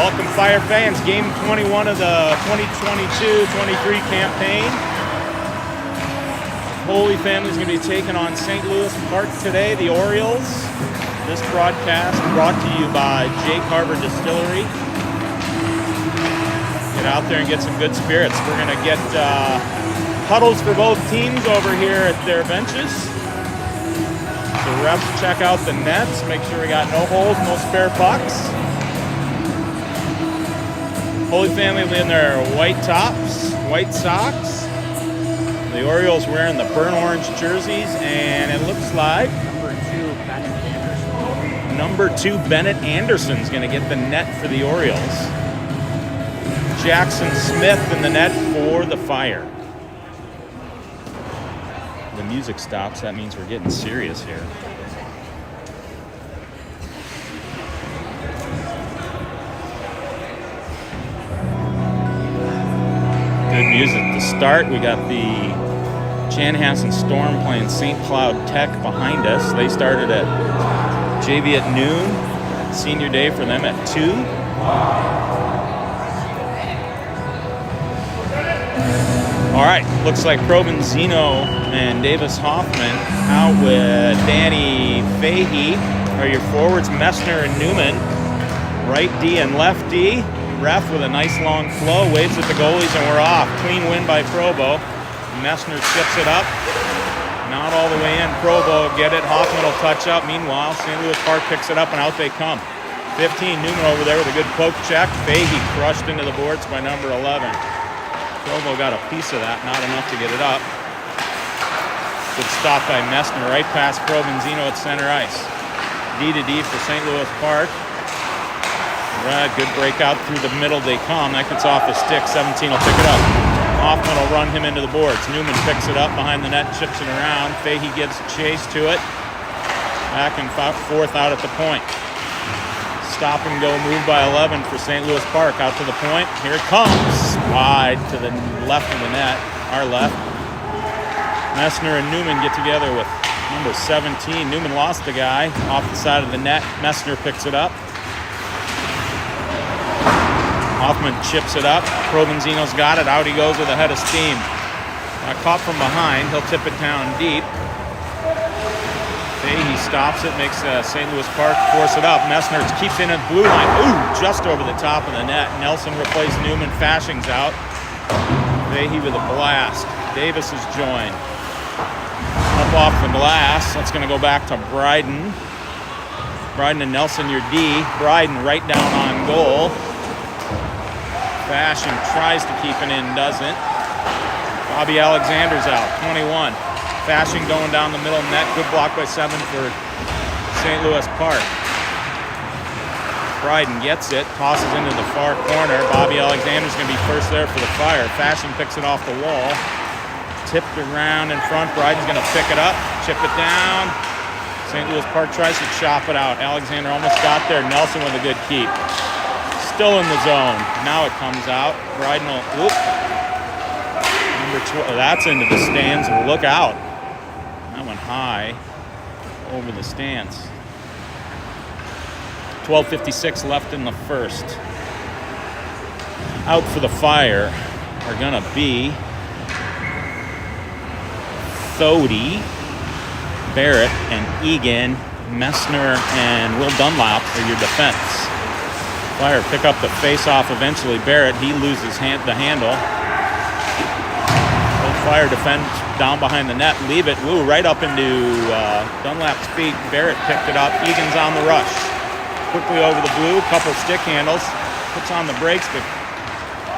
Welcome, Fire fans. Game 21 of the 2022-23 campaign. Holy Family is going to be taking on St. Louis Park today, the Orioles. This broadcast brought to you by J. Carver Distillery. Get out there and get some good spirits. We're going to get huddles for both teams over here at their benches. So refs check out the nets, make sure we got no holes, no spare pucks. Holy Family in their white tops, white socks. The Orioles wearing the burnt orange jerseys, and it looks like number 2 Bennett Anderson's going to get the net for the Orioles. Jackson Smith in the net for the Fire. The music stops, that means we're getting serious here. Good music to start. We got the Chanhassen Storm playing St. Cloud Tech behind us. They started at JV at noon. Senior day for them at 2. All right, looks like Provenzino and Davis Hoffman out with Danny Fahey are your forwards. Messner and Newman, right D and left D. Ref with a nice long flow, waves at the goalies, and we're off. Clean win by Provo. Messner chips it up. Not all the way in. Provo get it. Hoffman will touch up. Meanwhile, St. Louis Park picks it up, and out they come. 15, Newman over there with a good poke check. Fahey crushed into the boards by number 11. Provo got a piece of that, not enough to get it up. Good stop by Messner, right past Provenzino at center ice. D to D for St. Louis Park. Right, good breakout through the middle they come. That gets off the stick. 17 will pick it up. Hoffman will run him into the boards. Newman picks it up behind the net, chips it around. Fahey gives a chase to it. Back and forth out at the point. Stop and go move by 11 for St. Louis Park. Out to the point. Here it comes. Wide to the left of the net. Our left. Messner and Newman get together with number 17. Newman lost the guy off the side of the net. Messner picks it up. Hoffman chips it up. Provenzino's got it. Out he goes with a head of steam. Caught from behind. He'll tip it down deep. Fahey stops it, makes St. Louis Park force it up. Messner keeps in at blue line. Ooh, just over the top of the net. Nelson replaced Newman. Fashing's out. Fahey with a blast. Davis is joined. Up off the glass. That's going to go back to Bryden. Bryden and Nelson, your D. Bryden right down on goal. Fashion tries to keep it in, doesn't. Bobby Alexander's out, 21. Fashion going down the middle net. Good block by 7 for St. Louis Park. Bryden gets it, tosses into the far corner. Bobby Alexander's going to be first there for the Fire. Fashion picks it off the wall. Tipped around in front. Bryden's going to pick it up, chip it down. St. Louis Park tries to chop it out. Alexander almost got there. Nelson with a good keep. Still in the zone. Now it comes out. Bryden will, whoop. Number 12, that's into the stands. Look out. That went high over the stands. 12:56 left in the first. Out for the Fire are going to be Thody, Barrett, and Egan. Messner and Will Dunlap are your defense. Fire pick up the face-off eventually. Barrett, he loses the handle. Fire defends down behind the net. Leave it. Woo, right up into Dunlap's feet. Barrett picked it up. Egan's on the rush. Quickly over the blue. Couple stick handles. Puts on the brakes, but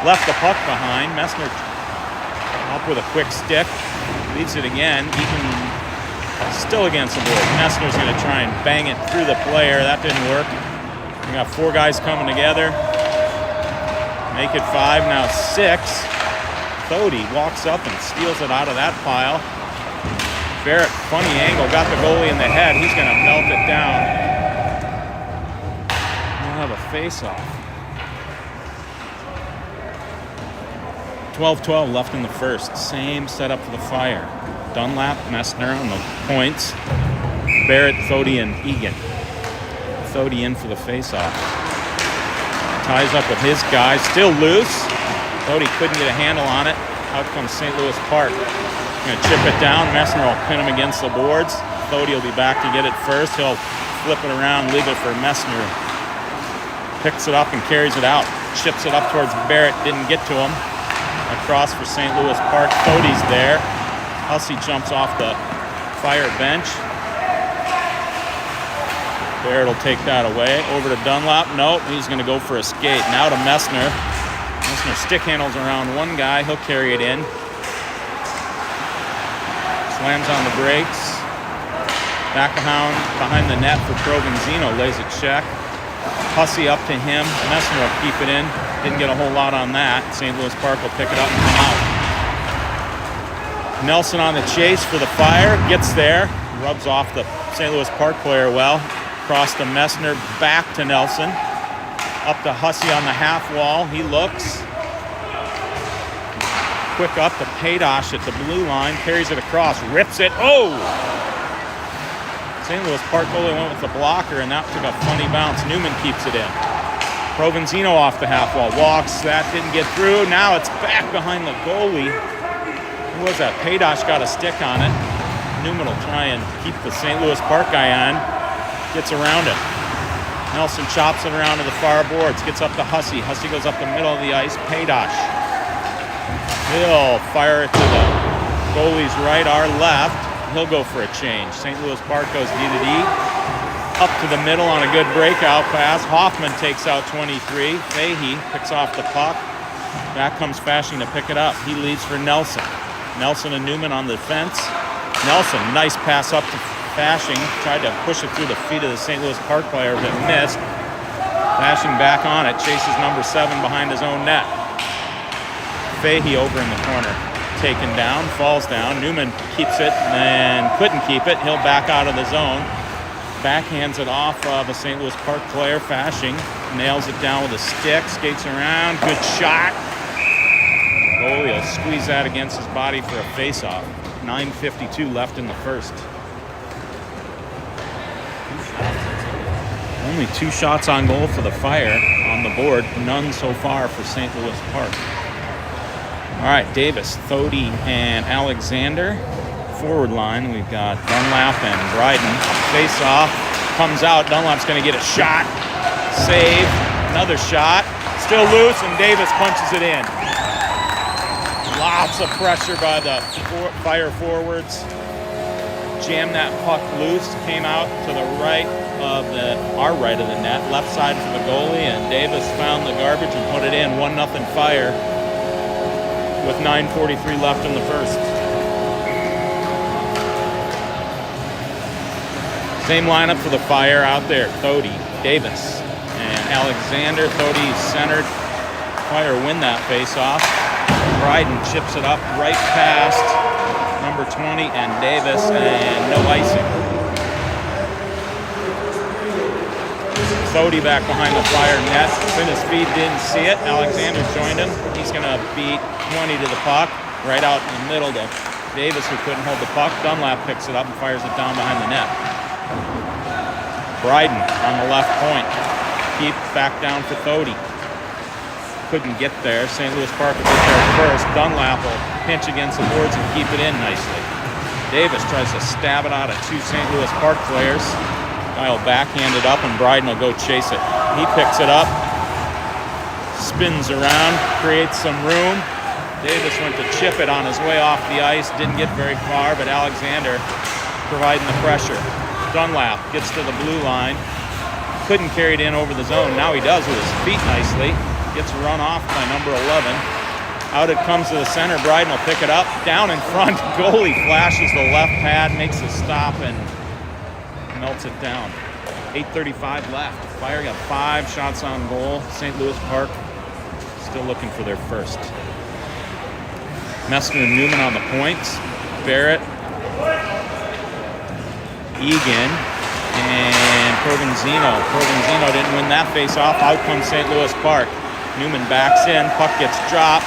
left the puck behind. Messner up with a quick stick. Leaves it again. Egan still against the board. Messner's going to try and bang it through the player. That didn't work. We got 4 guys coming together. Make it 5, now 6. Thody walks up and steals it out of that pile. Barrett, funny angle, got the goalie in the head. He's going to melt it down. We'll have a face-off. 12-12 left in the first. Same setup for the Fire. Dunlap, Messner on the points. Barrett, Thody, and Egan. Thody in for the face-off. ties up with his guy. Still loose. Thody couldn't get a handle on it. Out comes St. Louis Park. Going to chip it down. Messner will pin him against the boards. Thody will be back to get it first. He'll flip it around, leave it for Messner. Picks it up and carries it out. Chips it up towards Barrett. Didn't get to him. Across for St. Louis Park. Thody's there. Hussey jumps off the Fire bench. Barrett will take that away. Over to Dunlap. Nope, he's going to go for a skate. Now to Messner. Messner stick handles around one guy. He'll carry it in. Slams on the brakes. Back behind the net for Provenzino. Lays a check. Hussey up to him. Messner will keep it in. Didn't get a whole lot on that. St. Louis Park will pick it up and come out. Nelson on the chase for the Fire. Gets there. Rubs off the St. Louis Park player well. Across to Messner. Back to Nelson. Up to Hussey on the half wall. He looks. Quick up to Padosh at the blue line. Carries it across. Rips it. Oh! St. Louis Park goalie went with the blocker, and that took a funny bounce. Newman keeps it in. Provenzino off the half wall. Walks. That didn't get through. Now it's back behind the goalie. Who was that? Padosh got a stick on it. Newman will try and keep the St. Louis Park guy on. Gets around it. Nelson chops it around to the far boards. Gets up to Hussey. Hussey goes up the middle of the ice. Padosh. He'll fire it to the goalie's right, our left. He'll go for a change. St. Louis Park goes D to D. Up to the middle on a good breakout pass. Hoffman takes out 23. Fahey picks off the puck. Back comes Fasching to pick it up. He leads for Nelson. Nelson and Newman on the defense. Nelson, nice pass up to Fasching. Tried to push it through the feet of the St. Louis Park player, but missed. Fasching back on it. Chases number 7 behind his own net. Fahey over in the corner. Taken down, falls down. Newman keeps it and couldn't keep it. He'll back out of the zone. Backhands it off of a St. Louis Park player. Fasching nails it down with a stick. Skates around. Good shot. Goalie will squeeze that against his body for a face-off. 9:52 left in the first. Only 2 shots on goal for the Fire on the board. None so far for St. Louis Park. All right, Davis, Thody, and Alexander. Forward line, we've got Dunlap and Bryden. Face off, comes out. Dunlap's going to get a shot. Save, another shot. Still loose, and Davis punches it in. Lots of pressure by the Fire forwards. Jammed that puck loose. Came out to the right of our right of the net. Left side for the goalie, and Davis found the garbage and put it in. 1-0 Fire with 9:43 left in the first. Same lineup for the Fire out there. Thody, Davis, and Alexander. Thody centered. Fire win that face-off. Bryden chips it up right past number 20 and Davis, and no icing. Thody back behind the Fire net. In his feet, didn't see it. Alexander joined him. He's going to beat 20 to the puck. Right out in the middle to Davis, who couldn't hold the puck. Dunlap picks it up and fires it down behind the net. Bryden on the left point. Keep back down for Thody. Couldn't get there. St. Louis Park will get there first. Dunlap will pinch against the boards and keep it in nicely. Davis tries to stab it out of 2 St. Louis Park players. Guy will backhand it up, and Bryden will go chase it. He picks it up, spins around, creates some room. Davis went to chip it on his way off the ice. Didn't get very far, but Alexander providing the pressure. Dunlap gets to the blue line. Couldn't carry it in over the zone. Now he does with his feet nicely. Gets run off by number 11. Out it comes to the center. Bryden will pick it up. Down in front. Goalie flashes the left pad, makes a stop, and melts it down. 8:35 left. Fire got 5 shots on goal. St. Louis Park still looking for their first. Messner and Newman on the points. Barrett, Egan, and Provenzino. Provenzino didn't win that face-off. Out comes St. Louis Park. Newman backs in. Puck gets dropped.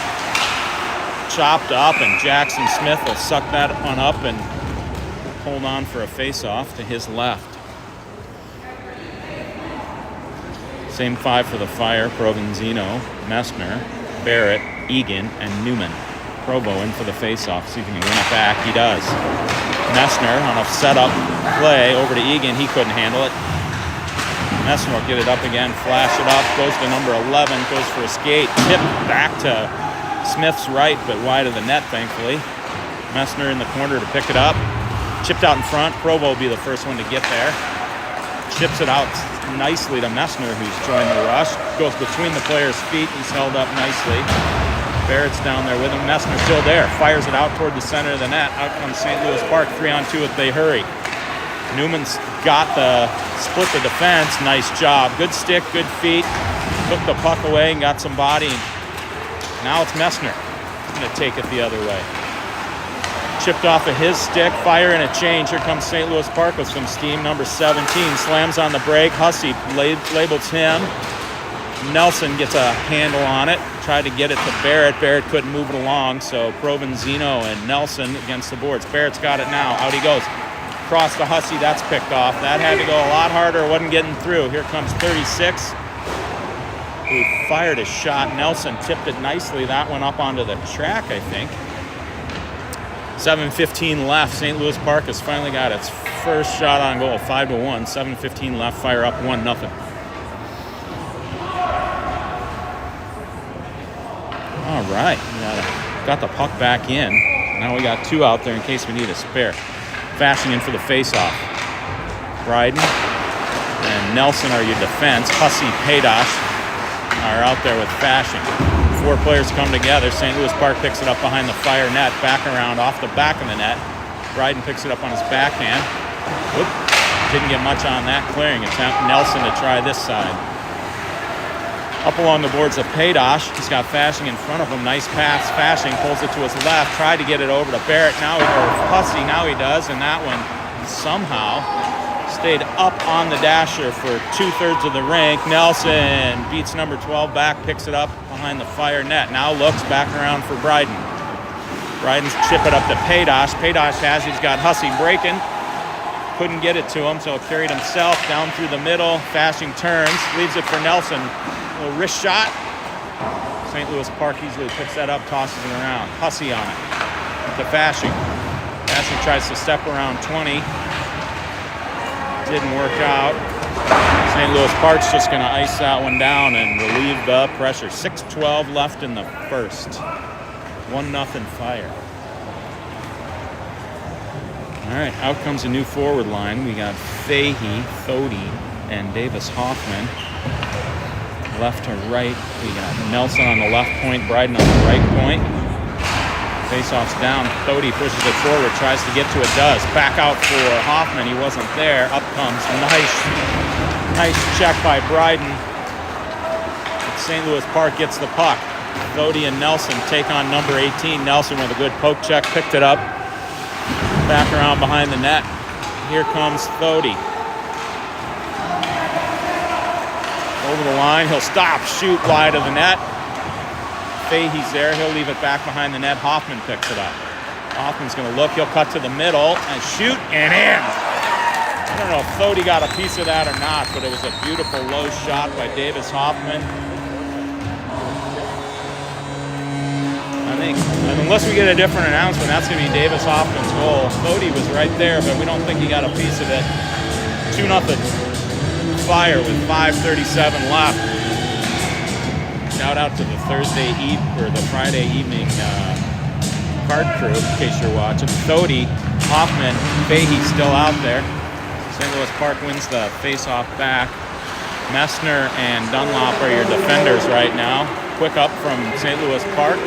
Chopped up, and Jackson Smith will suck that one up and hold on for a face-off to his left. Same 5 for the Fire: Provenzino, Messner, Barrett, Egan, and Newman. Provo in for the face-off. See if he can win it back. He does. Messner on a setup play over to Egan. He couldn't handle it. Messner will get it up again, flash it up, goes to number 11, goes for a skate, tip back to Smith's right, but wide of the net, thankfully. Messner in the corner to pick it up. Chipped out in front. Provo will be the first one to get there. Chips it out nicely to Messner, who's joined the rush. Goes between the player's feet. He's held up nicely. Barrett's down there with him. Messner still there. Fires it out toward the center of the net. Out comes St. Louis Park. 3-on-2 if they hurry. Newman's got the split the defense. Nice job. Good stick, good feet. Took the puck away and got some body. Now it's Messner. He's going to take it the other way. Chipped off of his stick. Fire and a change. Here comes St. Louis Park with some steam. Number 17 slams on the break. Hussey labels him. Nelson gets a handle on it. Tried to get it to Barrett. Barrett couldn't move it along, so Provenzino and Nelson against the boards. Barrett's got it now. Out he goes. Cross to Hussey. That's picked off. That had to go a lot harder. Wasn't getting through. Here comes 36. Who fired a shot. Nelson tipped it nicely. That went up onto the track, I think. 7:15 left. St. Louis Park has finally got its first shot on goal. 5-1. 7:15 left. Fire up 1-0. All right, got the puck back in. Now we got 2 out there in case we need a spare. Fashing in for the face-off. Bryden and Nelson are your defense. Hussey, Paydosh are out there with Fashing. 4 players come together. St. Louis Park picks it up behind the Fire net, back around off the back of the net. Bryden picks it up on his backhand. Whoop, didn't get much on that clearing attempt. Nelson to try this side. Up along the boards of Paydosh. He's got Fashing in front of him. Nice pass. Fashing pulls it to his left. Tried to get it over to Barrett. Now Hussey. Now he does. And that one somehow stayed up on the dasher for 2/3 of the rink. Nelson beats number 12 back. Picks it up behind the Fire net. Now looks back around for Bryden. Bryden's chip it up to Paydosh. Paydosh has. He's got Hussey breaking. Couldn't get it to him, so carried himself down through the middle. Fashing turns. Leaves it for Nelson. A little wrist shot. St. Louis Park easily picks that up, tosses it around. Hussey on it. To Fashing. Fashing tries to step around 20. Didn't work out. St. Louis Park's just going to ice that one down and relieve the pressure. 6:12 left in the first. 1-0 Fire. All right, out comes a new forward line. We got Fahey, Thody, and Davis Hoffman. Left to right, we got Nelson on the left point, Bryden on the right point. Face-off's down. Thody pushes it forward, tries to get to it, does. Back out for Hoffman. He wasn't there. Up comes. Nice check by Bryden. St. Louis Park gets the puck. Thody and Nelson take on number 18. Nelson with a good poke check, picked it up. Back around behind the net. Here comes Thody. Over the line, he'll stop, shoot wide of the net. Fahey's there, he'll leave it back behind the net. Hoffman picks it up. Hoffman's gonna look, he'll cut to the middle and shoot and in. I don't know if Thody got a piece of that or not, but it was a beautiful low shot by Davis Hoffman. I think, unless we get a different announcement, that's gonna be Davis Hoffman's goal. Thody was right there, but we don't think he got a piece of it. 2-0. Fire with 5:37 left. Shout out to the Friday evening card crew, in case you're watching. Thody, Hoffman, Fahey still out there. St. Louis Park wins the face-off back. Messner and Dunlop are your defenders right now. Quick up from St. Louis Park.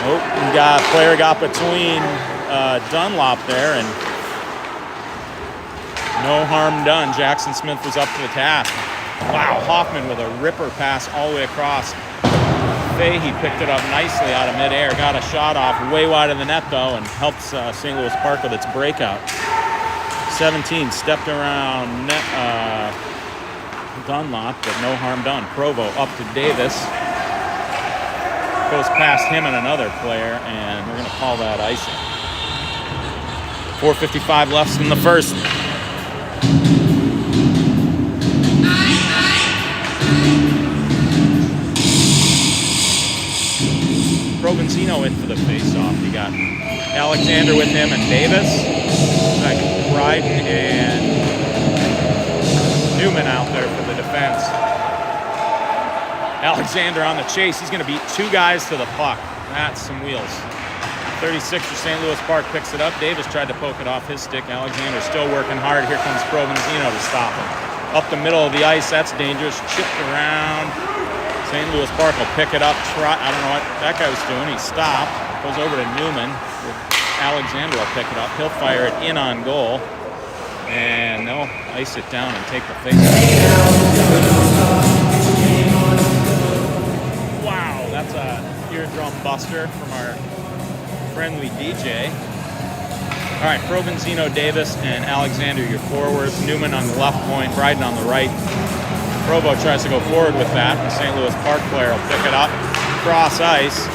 Oh, player got between Dunlop there, and no harm done. Jackson Smith was up to the task. Wow, Hoffman with a ripper pass all the way across. Fahey picked it up nicely out of midair. Got a shot off way wide of the net, though, and helps St. Louis Park with its breakout. 17 stepped around Dunlop, but no harm done. Provo up to Davis. Goes past him and another player, and we're going to call that icing. 4:55 left in the first. Zeno in for the face-off. You got Alexander with him and Davis. Like Bryden and Newman out there for the defense. Alexander on the chase. He's going to beat 2 guys to the puck. That's some wheels. 36 for St. Louis Park picks it up. Davis tried to poke it off his stick. Alexander still working hard. Here comes Provenzino to stop him. Up the middle of the ice. That's dangerous. Chipped around. St. Louis Park will pick it up. I don't know what that guy was doing. He stopped. Goes over to Newman. Alexander will pick it up. He'll fire it in on goal. And they'll ice it down and take the face. Wow, that's a eardrum buster from our friendly DJ. All right, Provenzino, Davis, and Alexander, your forwards. Newman on the left point, Bryden on the right. Provo tries to go forward with that. The St. Louis Park player will pick it up. Cross ice.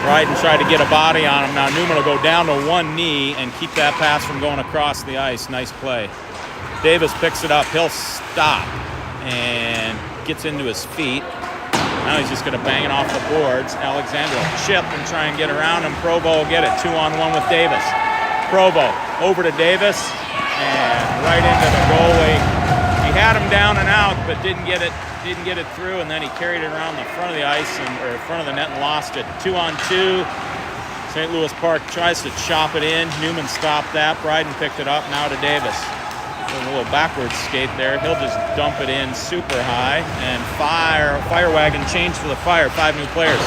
Bryden tried to get a body on him. Now Newman will go down to one knee and keep that pass from going across the ice. Nice play. Davis picks it up. He'll stop and gets into his feet. Now he's just going to bang it off the boards. Alexander will chip and try and get around him. Provo will get it. 2-on-1 with Davis. Provo over to Davis and right into the goalie. He had him down and out, but didn't get it through, and then he carried it around the front of the ice or front of the net and lost it. 2-on-2. St. Louis Park tries to chop it in. Newman stopped that. Bryden picked it up. Now to Davis. A little backwards skate there. He'll just dump it in super high. And Fire Wagon changed for the Fire. 5 new players.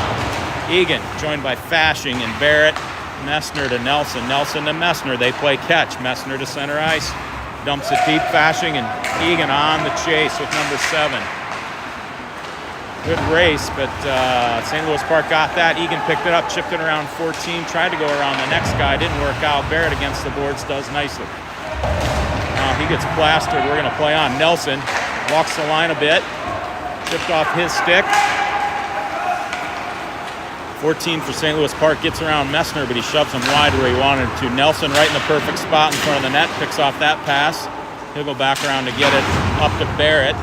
Egan joined by Fashing and Barrett. Messner to Nelson. Nelson to Messner. They play catch. Messner to center ice. Dumps it deep. Fashing and Egan on the chase with number 7. Good race, but St. Louis Park got that. Egan picked it up, chipped it around 14, tried to go around the next guy. Didn't work out. Barrett against the boards does nicely. Now he gets plastered. We're going to play on. Nelson walks the line a bit. Chipped off his stick. 14 for St. Louis Park. Gets around Messner, but he shoves him wide where he wanted to. Nelson right in the perfect spot in front of the net. Picks off that pass. He'll go back around to get it up to Barrett.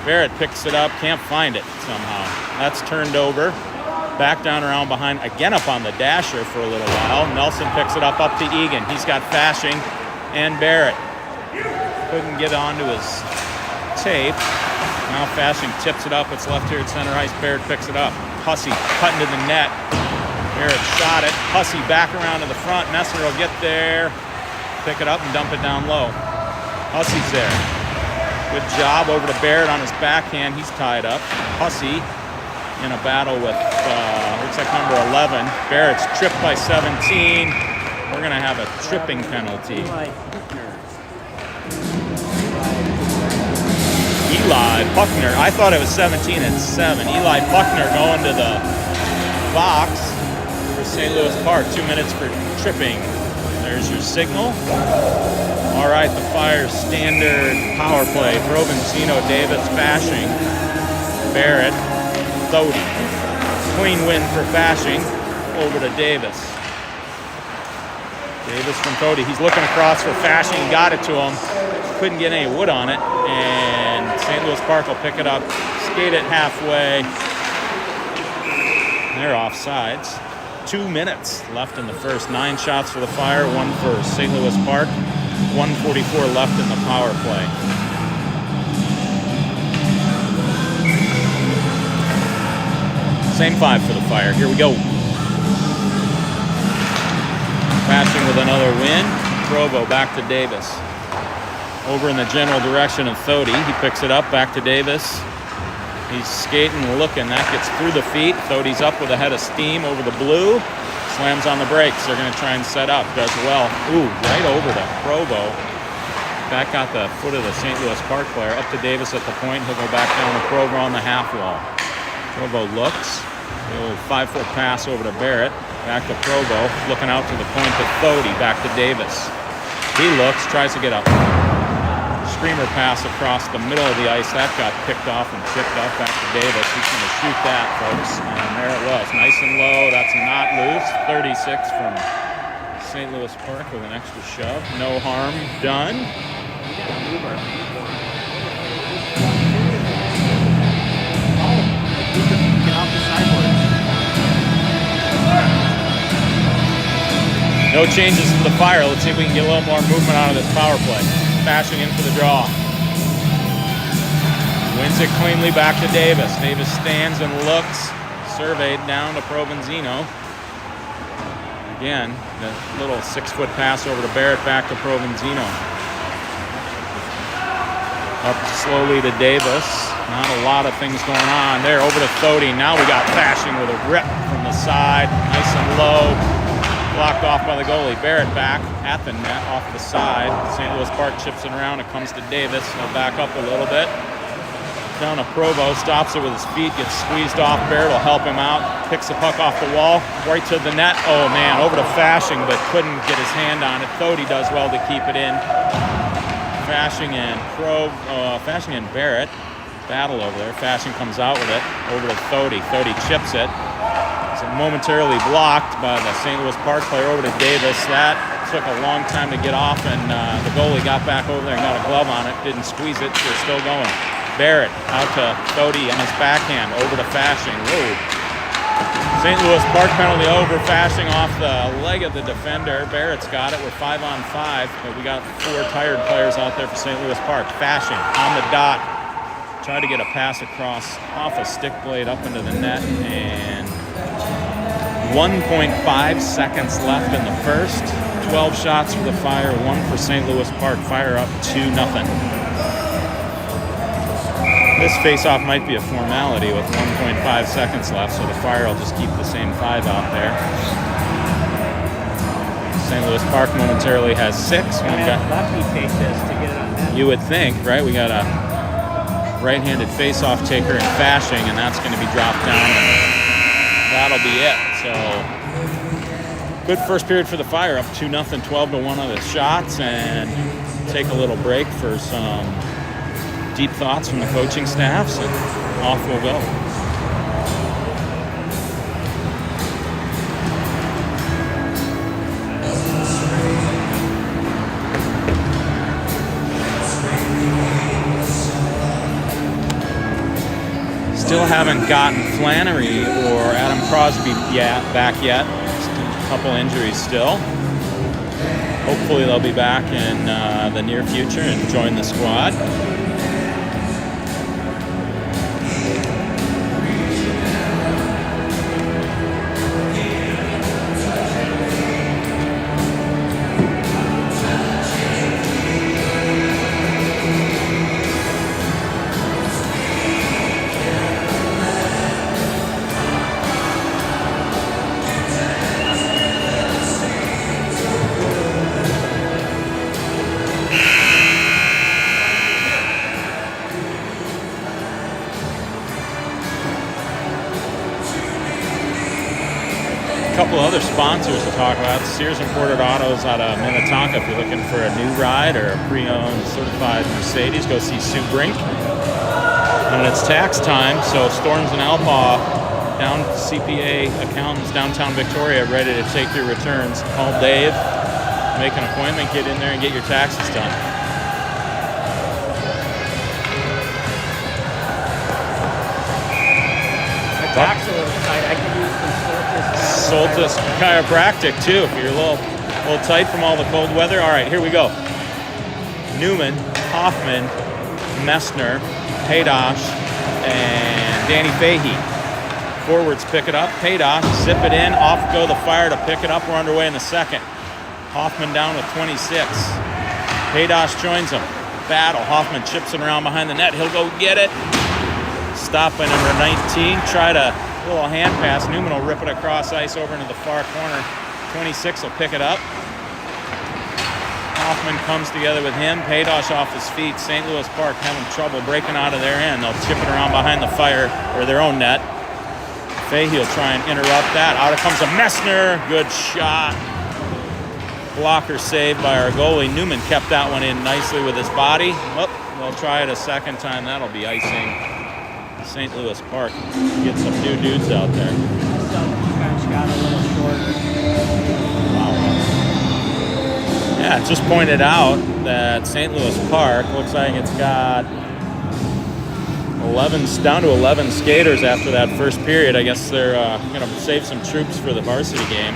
Barrett picks it up, can't find it somehow. That's turned over. Back down around behind, again up on the dasher for a little while. Nelson picks it up to Egan. He's got Fashing and Barrett. Couldn't get onto his tape. Now Fashing tips it up. It's left here at center ice. Barrett picks it up. Hussey cutting to the net. Barrett shot it. Hussey back around to the front. Messner will get there. Pick it up and dump it down low. Hussey's there. Good job over to Barrett on his backhand. He's tied up. Hussey in a battle with, looks like number 11. Barrett's tripped by 17. We're going to have a tripping penalty. Eli Buckner. I thought it was 17 and 7. Eli Buckner going to the box for St. Louis Park. 2 minutes for tripping. There's your signal. All right, the Fire standard power play. Provenzino, Davis, Fashing, Barrett, Thody. Clean win for Fashing. Over to Davis. Davis from Thody. He's looking across for Fashing. Got it to him. Couldn't get any wood on it. And St. Louis Park will pick it up. Skate it halfway. They're offsides. 2 minutes left in the first. 9 shots for the Fire, 1 for St. Louis Park. 1:44 left in the power play. Same 5 for the Fire. Here we go. Fashing with another win. Provo back to Davis. Over in the general direction of Thody. He picks it up back to Davis. He's skating, looking. That gets through the feet. Thody's up with a head of steam over the blue. Slams on the brakes. They're going to try and set up. Does well. Ooh, right over to Provo. Back got the foot of the St. Louis Park player. Up to Davis at the point. He'll go back down to Provo on the half wall. Provo looks. A little 5-foot pass over to Barrett. Back to Provo. Looking out to the point to Thody. Back to Davis. He looks. Tries to get up. Screamer pass across the middle of the ice. That got picked off and chipped up back to Davis. He's going to shoot that, folks. And there it was. Nice and low. That's not loose. 36 from St. Louis Park with an extra shove. No harm done. No changes to the Fire. Let's see if we can get a little more movement out of this power play. Fashing in for the draw. Wins it cleanly back to Davis. Davis stands and looks. Surveyed down to Provenzino. Again, the little 6-foot pass over to Barrett, back to Provenzino. Up slowly to Davis. Not a lot of things going on there. Over to Thody. Now we got Fashing with a rip from the side. Nice and low. Blocked off by the goalie. Barrett back at the net off the side. St. Louis Park chips it around. It comes to Davis. He'll back up a little bit. Down to Provo. Stops it with his feet. Gets squeezed off. Barrett will help him out. Picks the puck off the wall. Right to the net. Oh, man. Over to Fashing, but couldn't get his hand on it. Thody does well to keep it in. Fashing and Barrett battle over there. Fashing comes out with it. Over to Thody. Thody chips it. It's momentarily blocked by the St. Louis Park player. Over to Davis. That took a long time to get off, and the goalie got back over there and got a glove on it. Didn't squeeze it. They're still going. Barrett out to Thody and his backhand. Over to Fashing. Whoa. St. Louis Park penalty over. Fashing off the leg of the defender. Barrett's got it. We're 5-on-5, but we got 4 tired players out there for St. Louis Park. Fashing on the dot. Tried to get a pass across off a stick blade up into the net, and 1.5 seconds left in the first. 12 shots for the Fire, 1 for St. Louis Park. Fire up 2-0. This face-off might be a formality with 1.5 seconds left, so the Fire will just keep the same 5 out there. St. Louis Park momentarily has 6. Lucky take this to get it on net. You would think, right? We got a right-handed face-off taker in Fashing, and that's going to be dropped down, and that'll be it. So, good first period for the Fire, up 2-0, 12-1 on the shots, and take a little break for some deep thoughts from the coaching staffs, and off we'll go. Still haven't gotten Flannery or Adam Crosby back yet. Just a couple injuries still. Hopefully they'll be back in the near future and join the squad. Couple other sponsors to talk about. Sears Imported Autos out of Minnetonka. If you're looking for a new ride or a pre-owned certified Mercedes, go see Sue Brink. And it's tax time, so Storms and Alpaw, down CPA accountants, downtown Victoria, ready to take your returns. Call Dave, make an appointment, get in there and get your taxes done. My back's a little tight. I can use some Soltis Chiropractic too, if you're a little tight from all the cold weather. All right, here we go. Newman, Hoffman, Messner, Haydosh, and Danny Fahey. Forwards pick it up. Haydosh, zip it in. Off go the Fire to pick it up. We're underway in the second. Hoffman down with 26. Haydosh joins him. Battle. Hoffman chips it around behind the net. He'll go get it. Stopped by number 19. Try to little hand pass. Newman will rip it across ice over into the far corner. 26 will pick it up. Hoffman comes together with him. Haydosh off his feet. St. Louis Park having trouble breaking out of their end. They'll chip it around behind the Fire, or their own net. Fahey will try and interrupt that. Out comes a Messner. Good shot. Blocker saved by our goalie. Newman kept that one in nicely with his body. Oh, they'll try it a second time. That'll be icing. St. Louis Park get some new dudes out there. Defense got a little shorter. Wow. Yeah, just pointed out that St. Louis Park looks like it's got down to 11 skaters after that first period. I guess they're going to save some troops for the varsity game.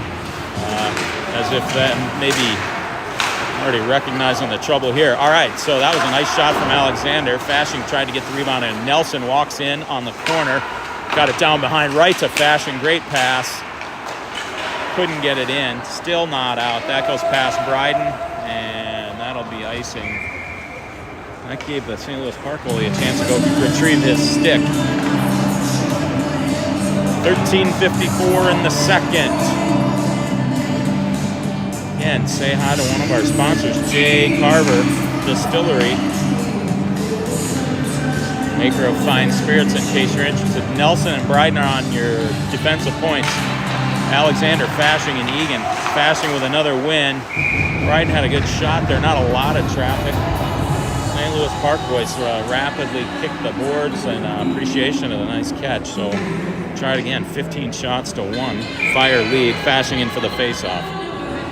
as if then maybe already recognizing the trouble here. All right, so that was a nice shot from Alexander. Fashing tried to get the rebound, and Nelson walks in on the corner. Got it down behind right to Fashing. Great pass. Couldn't get it in. Still not out. That goes past Bryden, and that'll be icing. That gave the St. Louis Park goalie a chance to go retrieve his stick. 13:54 in the second. Again, say hi to one of our sponsors, J. Carver Distillery, maker of fine spirits, in case you're interested. Nelson and Bryden are on your defensive points. Alexander, Fashing, and Egan. Fashing with another win. Bryden had a good shot there, not a lot of traffic. St. Louis Park boys rapidly kicked the boards in appreciation of the nice catch. So try it again, 15 shots to 1. Fire lead, Fashing in for the face-off.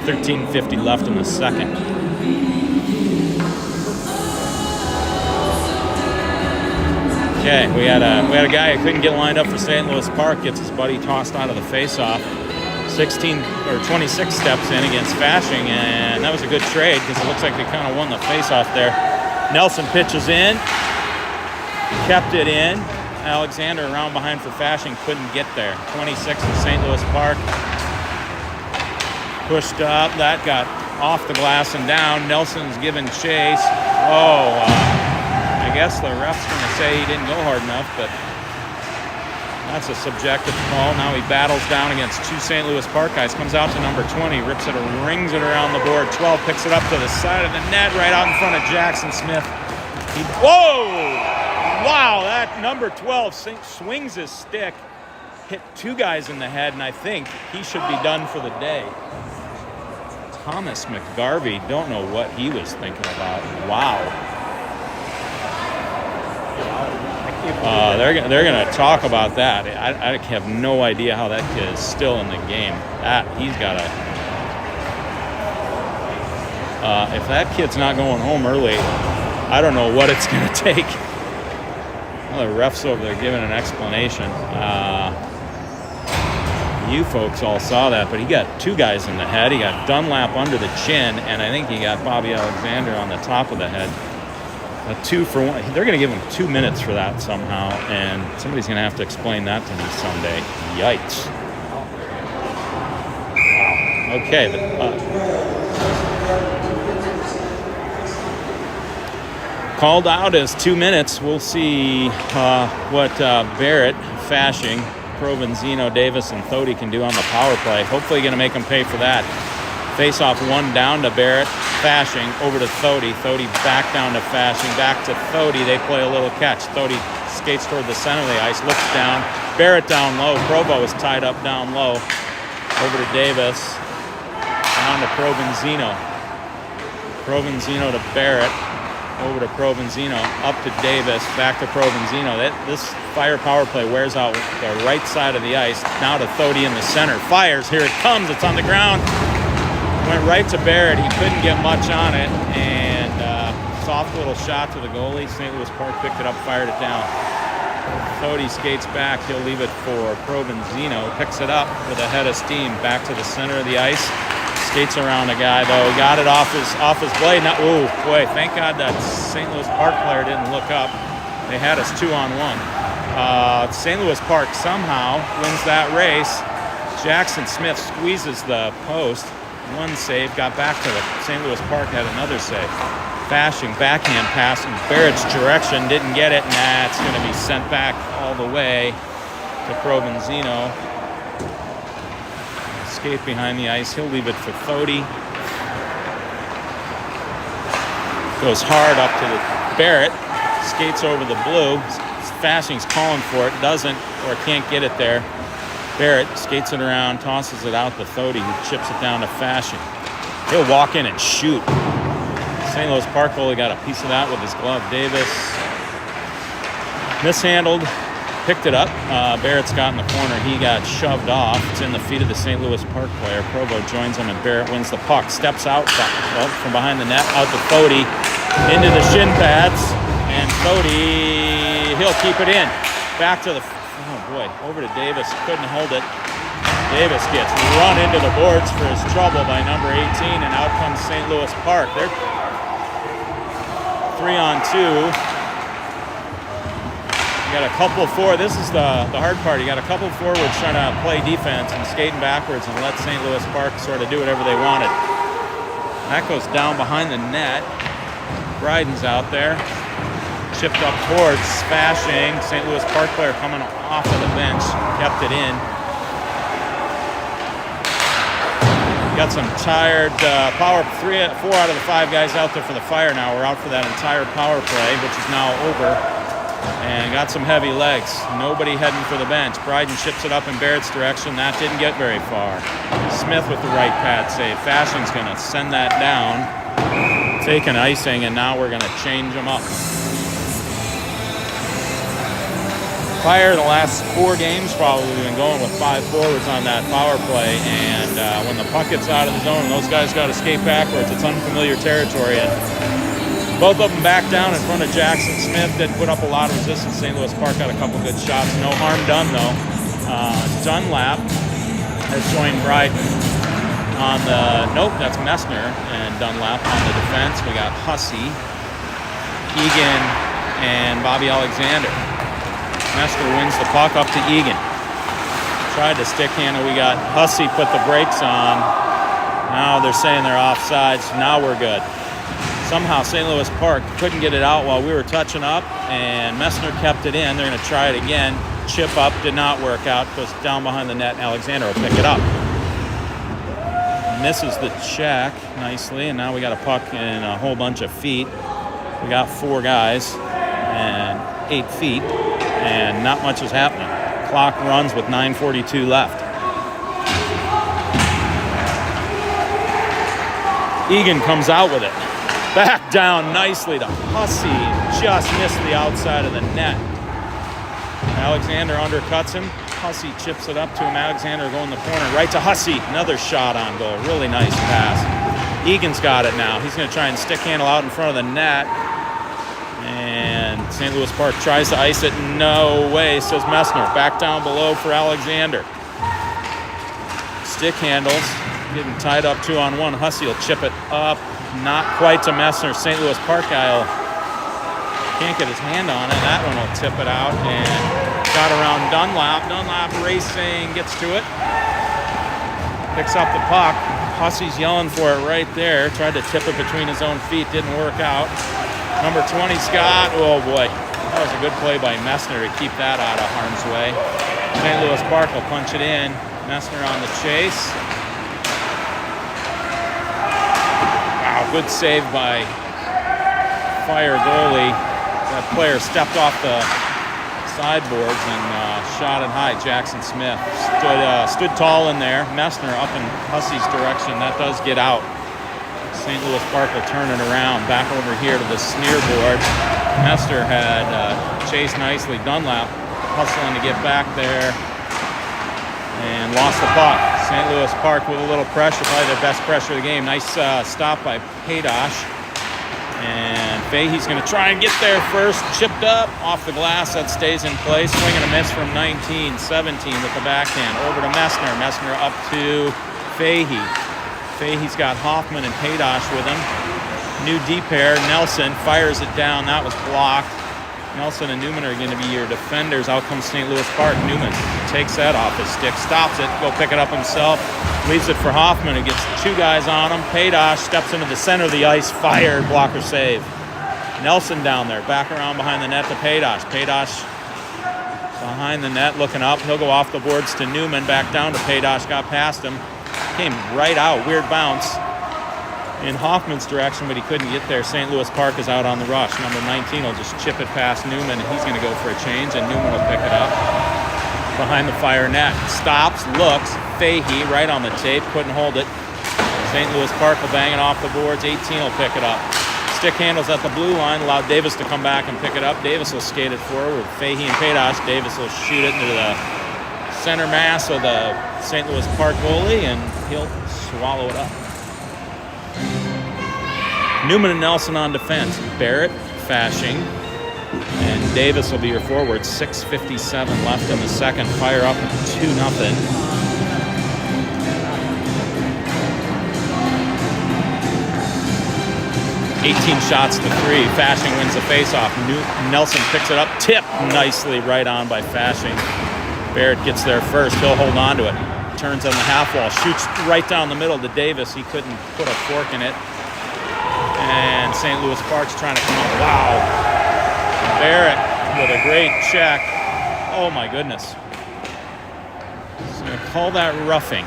13:50 left in the second. Okay, we had a guy who couldn't get lined up for St. Louis Park, gets his buddy tossed out of the face-off. 26 steps in against Fashing, and that was a good trade because it looks like they kind of won the face-off there. Nelson pitches in, kept it in. Alexander around behind for Fashing, couldn't get there. 26 in St. Louis Park. Pushed up, that got off the glass and down. Nelson's given chase. I guess the ref's going to say he didn't go hard enough, but that's a subjective call. Now he battles down against two St. Louis Park guys. Comes out to number 20, rips it, rings it around the board. 12 picks it up to the side of the net, right out in front of Jackson Smith. Wow, that number 12 swings his stick, hit two guys in the head, and I think he should be done for the day. Thomas McGarvey, don't know what he was thinking about. Wow. They're going to talk about that. I have no idea how that kid is still in the game. He's got to. If that kid's not going home early, I don't know what it's going to take. Well, the ref's over there giving an explanation. You folks all saw that, but he got two guys in the head. He got Dunlap under the chin, and I think he got Bobby Alexander on the top of the head. A 2 for 1. They're going to give him 2 minutes for that somehow, and somebody's going to have to explain that to me someday. Yikes. Wow. Okay. Called out as 2 minutes. We'll see what Barrett, Fashing, Provenzino, Davis, and Thody can do on the power play. Hopefully going to make them pay for that. Face-off one down to Barrett. Fashing over to Thody. Thody back down to Fashing. Back to Thody. They play a little catch. Thody skates toward the center of the ice. Looks down. Barrett down low. Provo is tied up down low. Over to Davis. Down to Provenzino. Provenzino to Barrett. Over to Provenzino. Up to Davis. Back to Provenzino. This fire power play wears out the right side of the ice. Now to Thody in the center. Fires. Here it comes. It's on the ground. Went right to Barrett. He couldn't get much on it, and soft little shot to the goalie. St. Louis Park picked it up, fired it down. Thody skates back. He'll leave it for Provenzino. Picks it up with a head of steam back to the center of the ice. Skates around a guy though. Got it off his blade. Now, oh boy! Thank God that St. Louis Park player didn't look up. They had us 2-on-1. St. Louis Park somehow wins that race. Jackson Smith squeezes the post. One save, got back to it. St. Louis Park had another save. Fashing, backhand pass in Barrett's direction, didn't get it, and that's going to be sent back all the way to Provenzino. Skate behind the ice, he'll leave it for Thody. Goes hard up to the Barrett, skates over the blue. Fashing's calling for it, doesn't, or can't get it there. Barrett skates it around, tosses it out to Thody, who chips it down to Fashing. He'll walk in and shoot. St. Louis Park goalie got a piece of that with his glove. Davis mishandled, picked it up. Barrett's got in the corner. He got shoved off. It's in the feet of the St. Louis Park player. Provo joins him, and Barrett wins the puck. Steps out from behind the net, out to Thody, into the shin pads, and Thody, he'll keep it in. Back to the... Oh boy, over to Davis, couldn't hold it. Davis gets run into the boards for his trouble by number 18, and out comes St. Louis Park. They're 3-on-2. You got a couple forward. This is the hard part. You got a couple forwards trying to play defense and skating backwards and let St. Louis Park sort of do whatever they wanted. That goes down behind the net. Bryden's out there. Chipped up towards Fashing. St. Louis Park player coming off of the bench. Kept it in. Got some tired power. 4 out of the 5 guys out there for the Fire now. We're out for that entire power play, which is now over. And got some heavy legs. Nobody heading for the bench. Bryden chips it up in Barrett's direction. That didn't get very far. Smith with the right pad save. Fashing's going to send that down. Take an icing, and now we're going to change them up. Fire the last 4 games probably been going with 5 forwards on that power play, and when the puck gets out of the zone and those guys got to skate backwards, it's unfamiliar territory. And both of them back down in front of Jackson Smith. Didn't put up a lot of resistance. St. Louis Park got a couple good shots. No harm done, though. Dunlap has joined Bryden on the... Nope, that's Messner and Dunlap on the defense. We got Hussey, Egan, and Bobby Alexander. Messner wins the puck up to Egan. Tried to stick handle. We got Hussey put the brakes on. Now they're saying they're offsides. Now we're good. Somehow St. Louis Park couldn't get it out while we were touching up, and Messner kept it in. They're going to try it again. Chip up, did not work out. Goes down behind the net, and Alexander will pick it up. Misses the check nicely, and now we got a puck in a whole bunch of feet. We got 4 guys and 8 feet, and not much is happening. Clock runs with 9:42 left. Egan comes out with it. Back down nicely to Hussey. Just missed the outside of the net. Alexander undercuts him. Hussey chips it up to him. Alexander going in the corner. Right to Hussey. Another shot on goal. Really nice pass. Egan's got it now. He's going to try and stick handle out in front of the net. And St. Louis Park tries to ice it. No way, says Messner. Back down below for Alexander. Stick handles. Getting tied up 2-on-1. Hussey will chip it up. Not quite to Messner. St. Louis Park guy can't get his hand on it. That one will tip it out and got around Dunlap. Dunlap racing, gets to it. Picks up the puck. Hussey's yelling for it right there. Tried to tip it between his own feet. Didn't work out. Number 20, Scott. Oh, boy. That was a good play by Messner to keep that out of harm's way. St. Louis Park will punch it in. Messner on the chase. Good save by Fire goalie. That player stepped off the sideboards and shot it high. Jackson Smith stood tall in there. Messner up in Hussey's direction. That does get out. St. Louis Park will turn it around. Back over here to the smear board. Messner had chased nicely. Dunlap hustling to get back there and lost the puck. St. Louis Park with a little pressure, probably their best pressure of the game. Nice stop by Paydosh. And Fahey's going to try and get there first. Chipped up off the glass. That stays in place. Swing and a miss from 19. 17 with the backhand. Over to Messner. Messner up to Fahey. Fahey's got Hoffman and Paydosh with him. New D pair. Nelson fires it down. That was blocked. Nelson and Newman are going to be your defenders. Out comes St. Louis Park. Newman takes that off his stick, stops it, go pick it up himself, leaves it for Hoffman, who gets 2 guys on him. Paydosh steps into the center of the ice, fired, blocker save. Nelson down there, back around behind the net to Paydosh. Paydosh behind the net, looking up. He'll go off the boards to Newman, back down to Paydosh, got past him. Came right out, weird bounce in Hoffman's direction, but he couldn't get there. St. Louis Park is out on the rush. Number 19 will just chip it past Newman, and he's going to go for a change, and Newman will pick it up behind the Fire net. Stops, looks, Fahey right on the tape, couldn't hold it. St. Louis Park will bang it off the boards. 18 will pick it up. Stick handles at the blue line, allowed Davis to come back and pick it up. Davis will skate it forward. Fahey and Paydosh. Davis will shoot it into the center mass of the St. Louis Park goalie, and he'll swallow it up. Newman and Nelson on defense. Barrett, Fashing, and Davis will be your forwards. 6:57 left in the second. Fire up 2-0. 18 shots to 3. Fashing wins the faceoff. Nelson picks it up, tipped nicely right on by Fashing. Barrett gets there first. He'll hold on to it. Turns on the half wall, shoots right down the middle to Davis. He couldn't put a fork in it. And St. Louis Park's trying to come up. Wow. Barrett with a great check. Oh my goodness. He's going to call that roughing.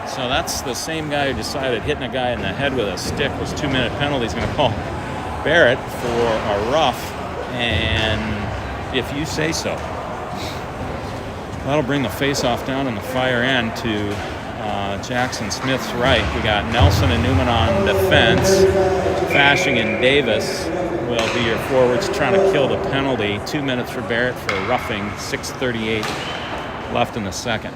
So that's the same guy who decided hitting a guy in the head with a stick was 2-minute penalty. He's going to call Barrett for a rough, and if you say so. That'll bring the face-off down in the fire end to Jackson Smith's right. We got Nelson and Newman on defense. Fashing and Davis will be your forwards trying to kill the penalty. 2 minutes for Barrett for roughing. 6:38 left in the second.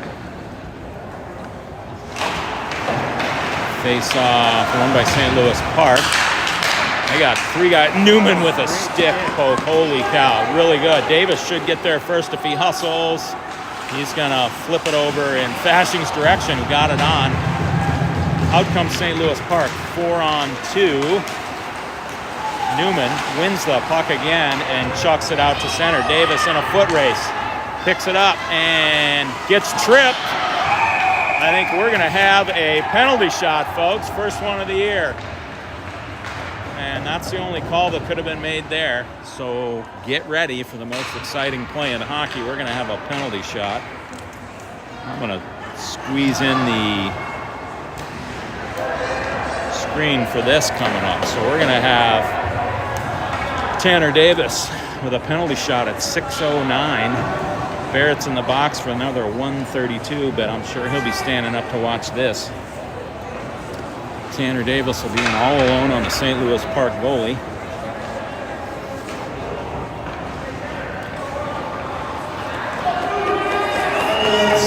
Face-off, won by St. Louis Park. They got 3 guys. Newman with a stick poke. Holy cow, really good. Davis should get there first if he hustles. He's gonna flip it over in Fashing's direction, who got it on. Out comes St. Louis Park, 4-on-2. Newman wins the puck again and chucks it out to center. Davis in a foot race, picks it up and gets tripped. I think we're gonna have a penalty shot, folks. First one of the year. And that's the only call that could have been made there. So get ready for the most exciting play in hockey. We're going to have a penalty shot. I'm going to squeeze in the screen for this coming up. So we're going to have Tanner Davis with a penalty shot at 6:09. Barrett's in the box for another 1:32, but I'm sure he'll be standing up to watch this. Tanner Davis will be in all alone on the St. Louis Park goalie.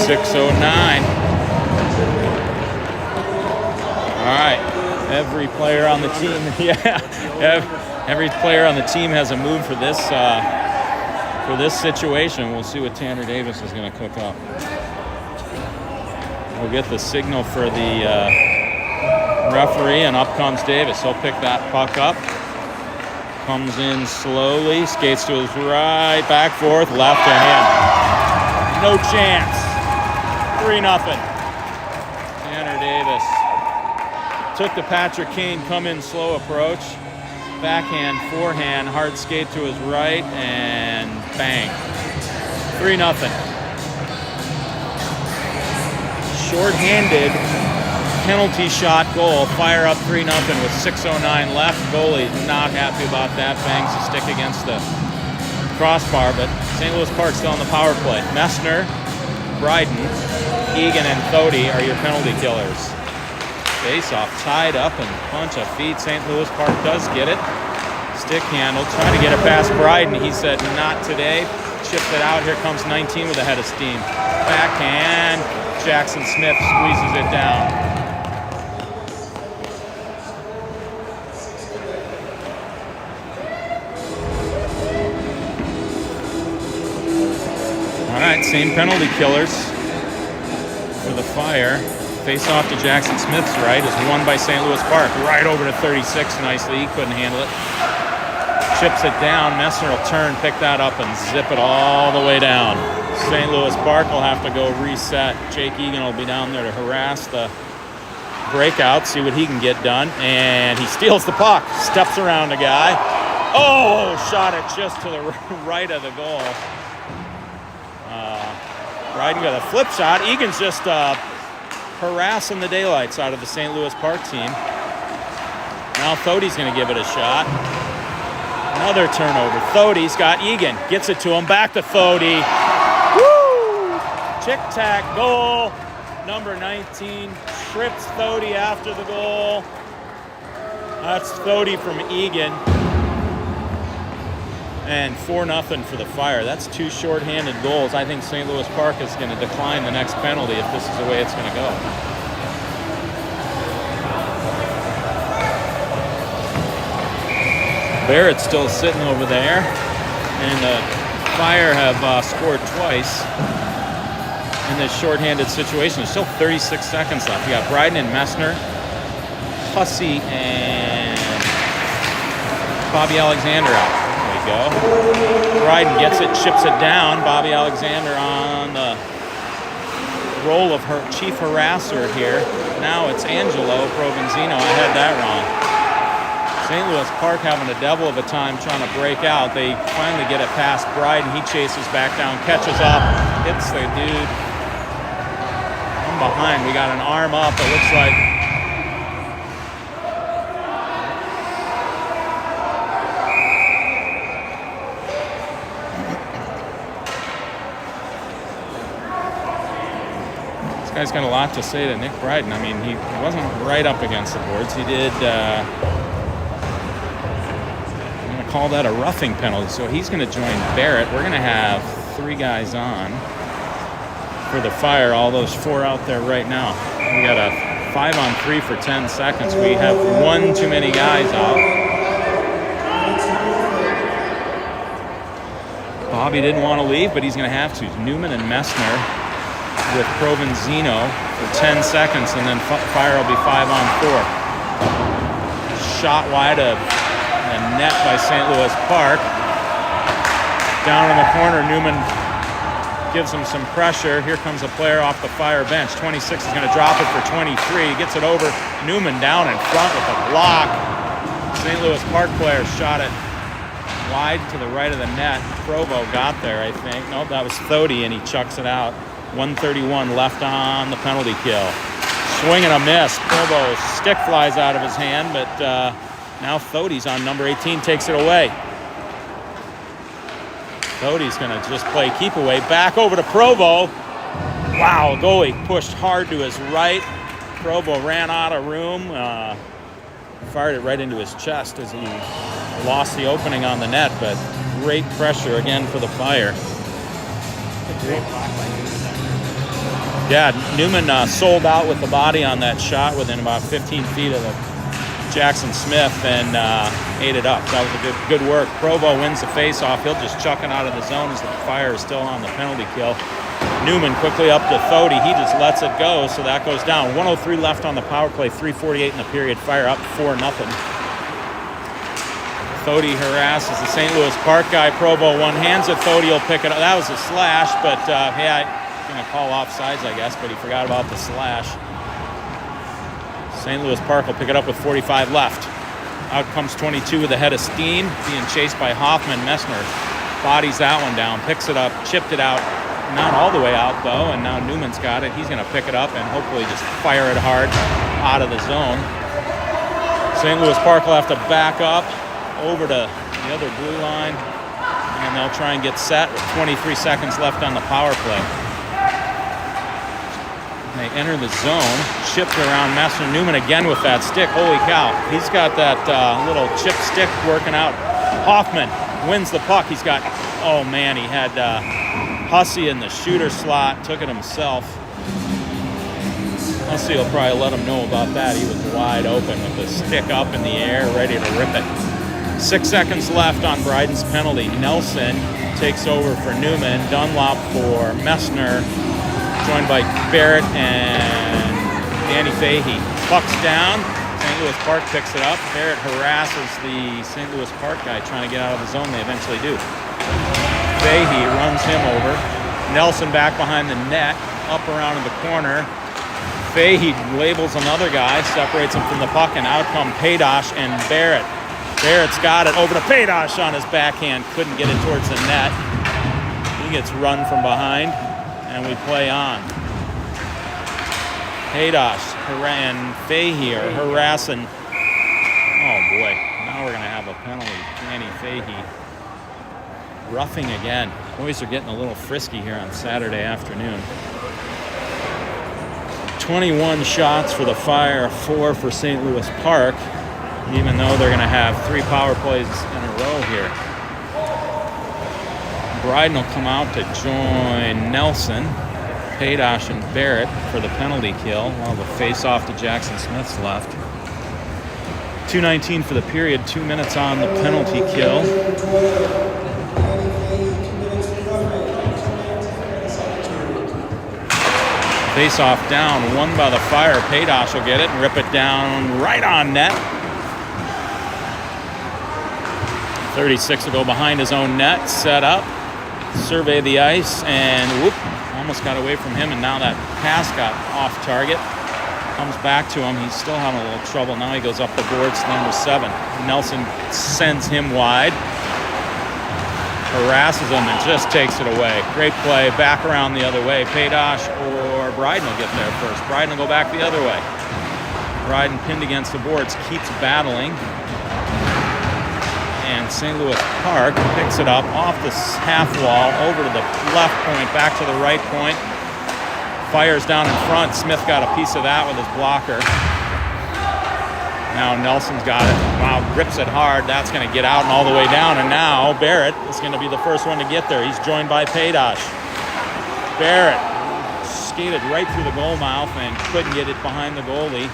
.609. All right, every player on the team, every player on the team has a move for this situation. We'll see what Tanner Davis is going to cook up. We'll get the signal for the referee, and up comes Davis. He'll pick that puck up. Comes in slowly, skates to his right, back, forth, left to him. No chance. 3-0. Tanner Davis took the Patrick Kane come in slow approach. Backhand, forehand, hard skate to his right, and bang. 3-0. Short-handed penalty shot goal. Fire up 3-0 with 6:09 left. Goalie not happy about that. Bangs the stick against the crossbar, but St. Louis Park still on the power play. Messner, Bryden, Egan, and Thody are your penalty killers. Face-off tied up and punch of feet. St. Louis Park does get it. Stick handle, trying to get it past Bryden. He said, not today. Chipped it out. Here comes 19 with a head of steam. Backhand. Jackson Smith squeezes it down. All right, same penalty killers for the Fire. Face-off to Jackson Smith's right is won by St. Louis Park. Right over to 36 nicely. He couldn't handle it. Chips it down. Messner will turn, pick that up, and zip it all the way down. St. Louis Park will have to go reset. Jake Egan will be down there to harass the breakout, see what he can get done. And he steals the puck, steps around a guy. Oh, shot it just to the right of the goal. Bryden got a flip shot. Egan's just harassing the daylights out of the St. Louis Park team. Now Thody's going to give it a shot. Another turnover. Thody's got Egan. Gets it to him. Back to Thody. Woo! Tic-tac goal. Number 19 trips Thody after the goal. That's Thody from Egan. And 4-0 for the Fire. That's two shorthanded goals. I think St. Louis Park is going to decline the next penalty if this is the way it's going to go. Barrett's still sitting over there. And the Fire have scored twice in this shorthanded situation. There's still 36 seconds left. You got Bryden and Messner, Hussey and Bobby Alexander out. There we go. Bryden gets it, chips it down. Bobby Alexander on the role of her chief harasser here. Now it's Angelo Provenzino. I had that wrong. St. Louis Park having a devil of a time trying to break out. They finally get it past Bryden. He chases back down, catches up, hits the dude from behind. We got an arm up. It looks like guy's got a lot to say to Nick Bryden. I mean, he wasn't right up against the boards. He did, I'm going to call that a roughing penalty. So he's going to join Barrett. We're going to have 3 guys on for the Fire, all those 4 out there right now. We got a 5-on-3 for 10 seconds. We have 1 too many guys out. Bobby didn't want to leave, but he's going to have to. Newman and Messner with Provenzino for 10 seconds, and then Fire will be 5-on-4. Shot wide of the net by St. Louis Park. Down in the corner, Newman gives him some pressure. Here comes a player off the Fire bench. 26 is going to drop it for 23. He gets it over. Newman down in front with a block. St. Louis Park player shot it wide to the right of the net. Provo got there, I think. Nope, that was Thody, and he chucks it out. 1:31 left on the penalty kill. Swing and a miss. Provo's stick flies out of his hand, but now Thody's on number 18, takes it away. Thody's going to just play keep away. Back over to Provo. Wow, goalie pushed hard to his right. Provo ran out of room, fired it right into his chest as he lost the opening on the net, but great pressure again for the Fire. Great block by Newman. Yeah, Newman sold out with the body on that shot within about 15 feet of the Jackson Smith and ate it up. That was a good work. Provo wins the face-off. He'll just chuck it out of the zone as the Fire is still on the penalty kill. Newman quickly up to Thody. He just lets it go, so that goes down. 1:03 left on the power play, 3:48 in the period. Fire up 4-0. Thody harasses the St. Louis Park guy. Provo one-hands it. Thody will pick it up. That was a slash, but yeah, going to call offsides, I guess, but he forgot about the slash. St. Louis Park will pick it up with 45 left. Out comes 22 with a head of steam, being chased by Hoffman. Messner bodies that one down, picks it up, chipped it out. Not all the way out, though, and now Newman's got it. He's going to pick it up and hopefully just fire it hard out of the zone. St. Louis Park will have to back up over to the other blue line, and they'll try and get set with 23 seconds left on the power play. They enter the zone, chipped around Messner. Newman again with that stick. Holy cow, he's got that little chip stick working out. Hoffman wins the puck. He's got, oh man, he had Hussey in the shooter slot, took it himself. Hussey will probably let him know about that. He was wide open with the stick up in the air, ready to rip it. 6 seconds left on Bryden's penalty. Nelson takes over for Newman. Dunlop for Messner, joined by Barrett and Danny Fahey. Puck's down. St. Louis Park picks it up. Barrett harasses the St. Louis Park guy trying to get out of the zone. They eventually do. Fahey runs him over. Nelson back behind the net, up around in the corner. Fahey labels another guy, separates him from the puck, and out come Paydosh and Barrett. Barrett's got it over to Paydosh on his backhand. Couldn't get it towards the net. He gets run from behind, and we play on. Paydosh and Fahey are harassing. Oh boy, now we're going to have a penalty. Danny Fahey roughing again. Boys are getting a little frisky here on Saturday afternoon. 21 shots for the Fire, 4 for St. Louis Park, even though they're going to have 3 power plays in a row here. Bryden will come out to join Nelson, Paydosh, and Barrett for the penalty kill while the face-off to Jackson Smith's left. 2:19 for the period, 2 minutes on the penalty kill. Face-off down, won by the Fire. Paydosh will get it and rip it down right on net. 36 will go behind his own net, set up, survey the ice, and whoop, almost got away from him, and now that pass got off target. Comes back to him. He's still having a little trouble. Now he goes up the boards to number 7. Nelson sends him wide. Harasses him and just takes it away. Great play. Back around the other way. Paydosh or Bryden will get there first. Bryden will go back the other way. Bryden pinned against the boards. Keeps battling. And St. Louis Park picks it up off the half wall over to the left point, back to the right point. Fires down in front. Smith got a piece of that with his blocker. Now Nelson's got it. Wow, rips it hard. That's going to get out and all the way down. And now Barrett is going to be the first one to get there. He's joined by Paydosh. Barrett skated right through the goal mouth and couldn't get it behind the goalie.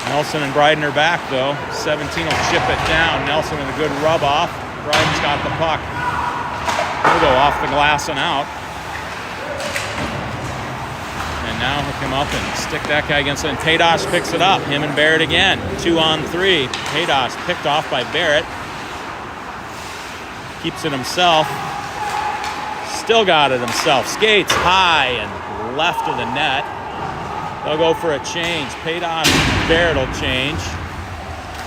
Nelson and Bryden are back, though. 17 will chip it down. Nelson with a good rub off. Bryden's got the puck. He'll go off the glass and out. And now hook him up and stick that guy against it. And Paydosh picks it up. Him and Barrett again. 2-on-3. Paydosh picked off by Barrett. Keeps it himself. Still got it himself. Skates high and left of the net. They'll go for a change. Paydosh and Barrett will change.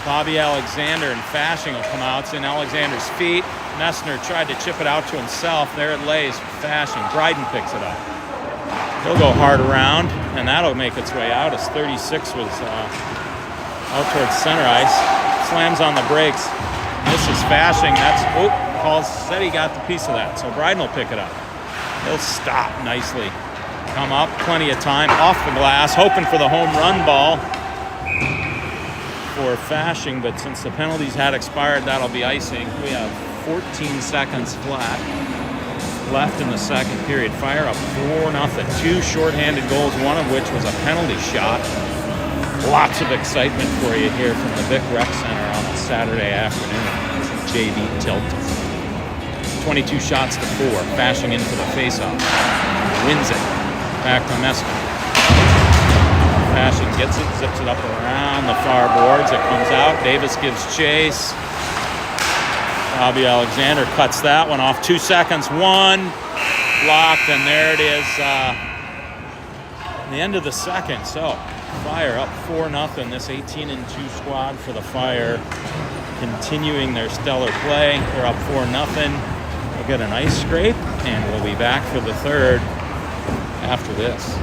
Bobby Alexander and Fashing will come out. It's in Alexander's feet. Messner tried to chip it out to himself. There it lays for Fashing. Bryden picks it up. He'll go hard around, and that'll make its way out as 36 was out towards center ice. Slams on the brakes. Misses Fashing. That's, Paul said he got the piece of that, so Bryden will pick it up. He'll stop nicely. Come up, plenty of time, off the glass, hoping for the home run ball for Fashing, but since the penalties had expired, that'll be icing. We have 14 seconds flat left in the second period. Fire up 4-0. 2 shorthanded goals, one of which was a penalty shot. Lots of excitement for you here from the Vic Rec Center on a Saturday afternoon. JV tilt. 22 shots to 4. Fashing in for the faceoff. Wins it. Back to Messner. Fashing gets it, zips it up around the far boards. It comes out. Davis gives chase. Bobby Alexander cuts that one off. 2 seconds. 1 blocked, and there it is. The end of the second. So Fire up 4-0. This 18-2 squad for the Fire continuing their stellar play. They're up 4-0. We'll get an ice scrape, and we'll be back for the third after this.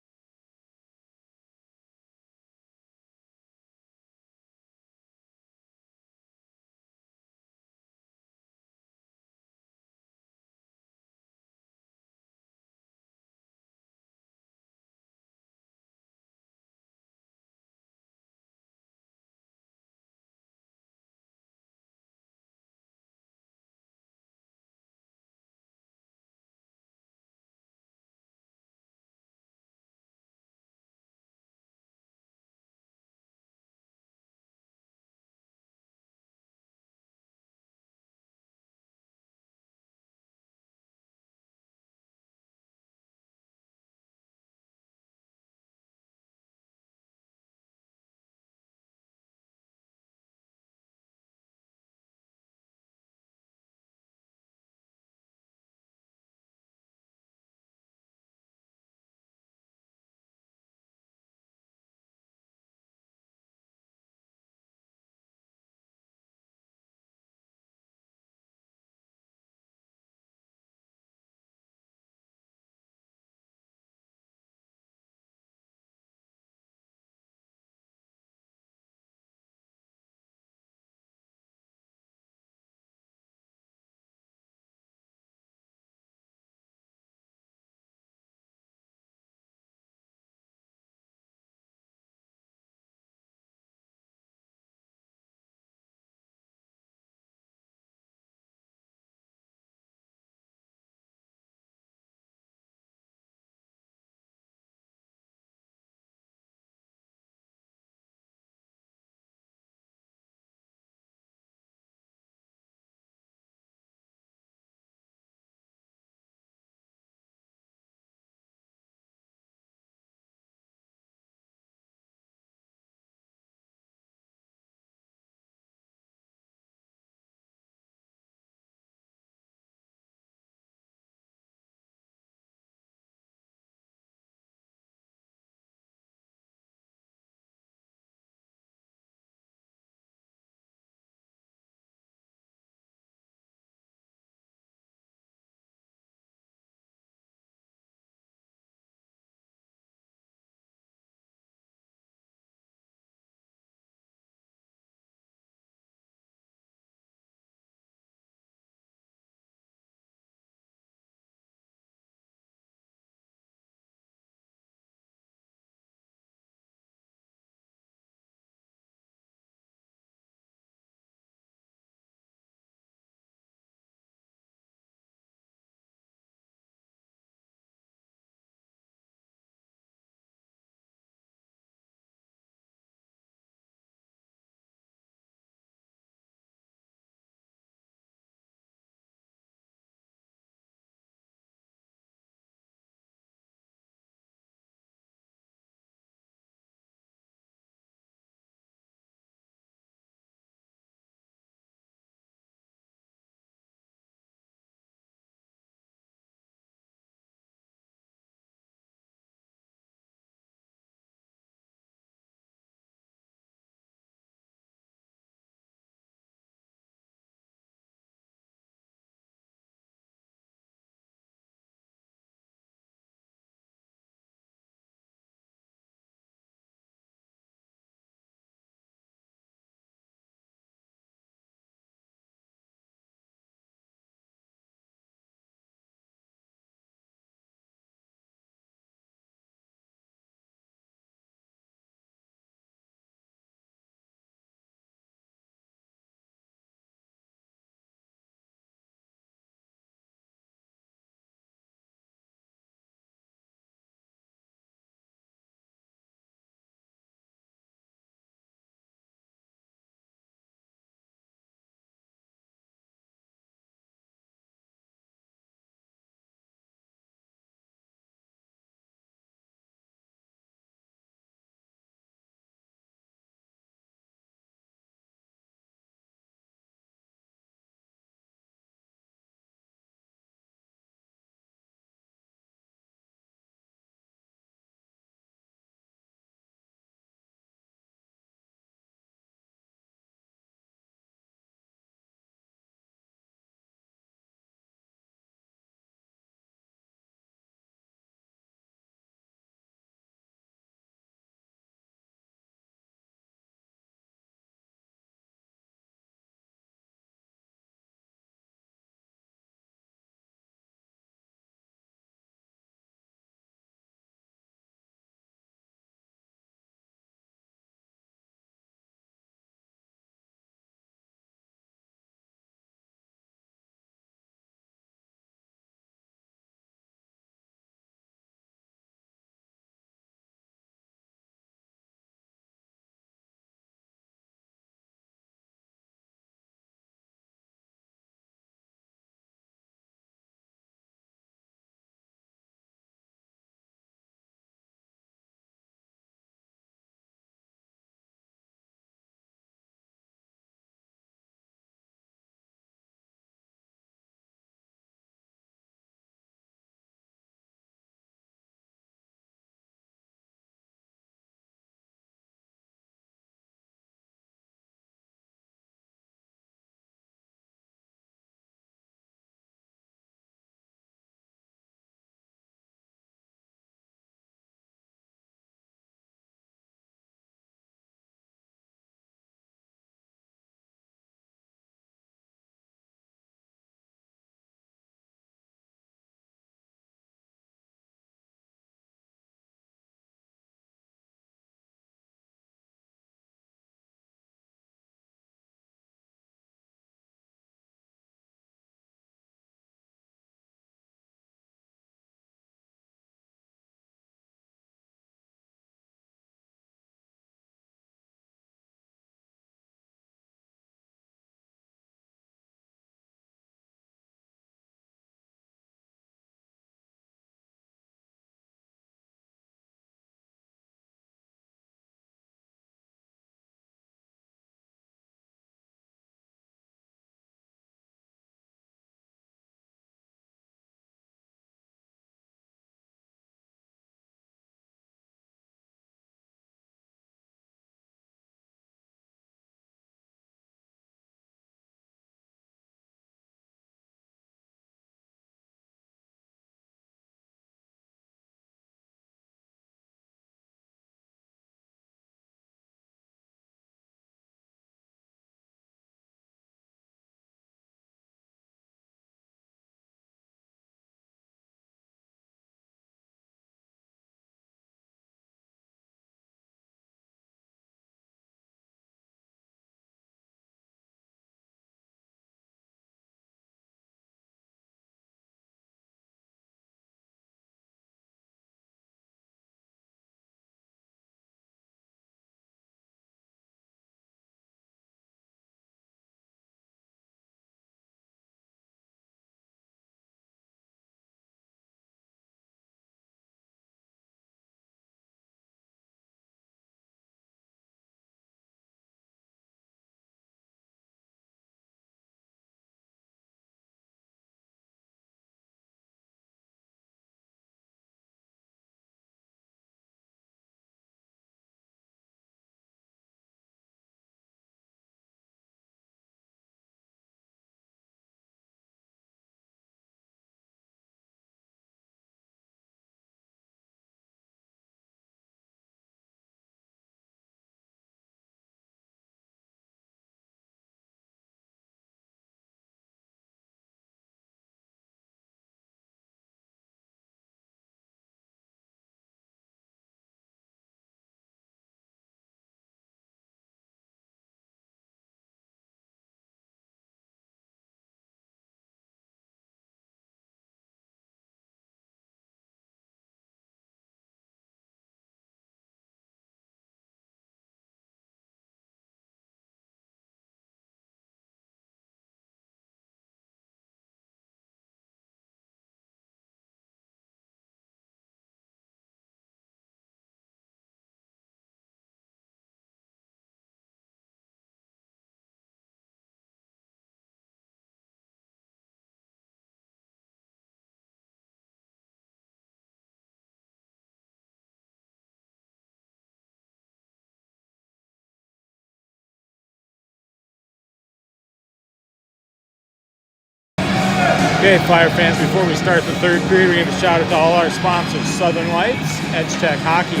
Okay, Fire fans, before we start the third period, we're going to shout out to all our sponsors: Southern Lights, Edge Tech Hockey,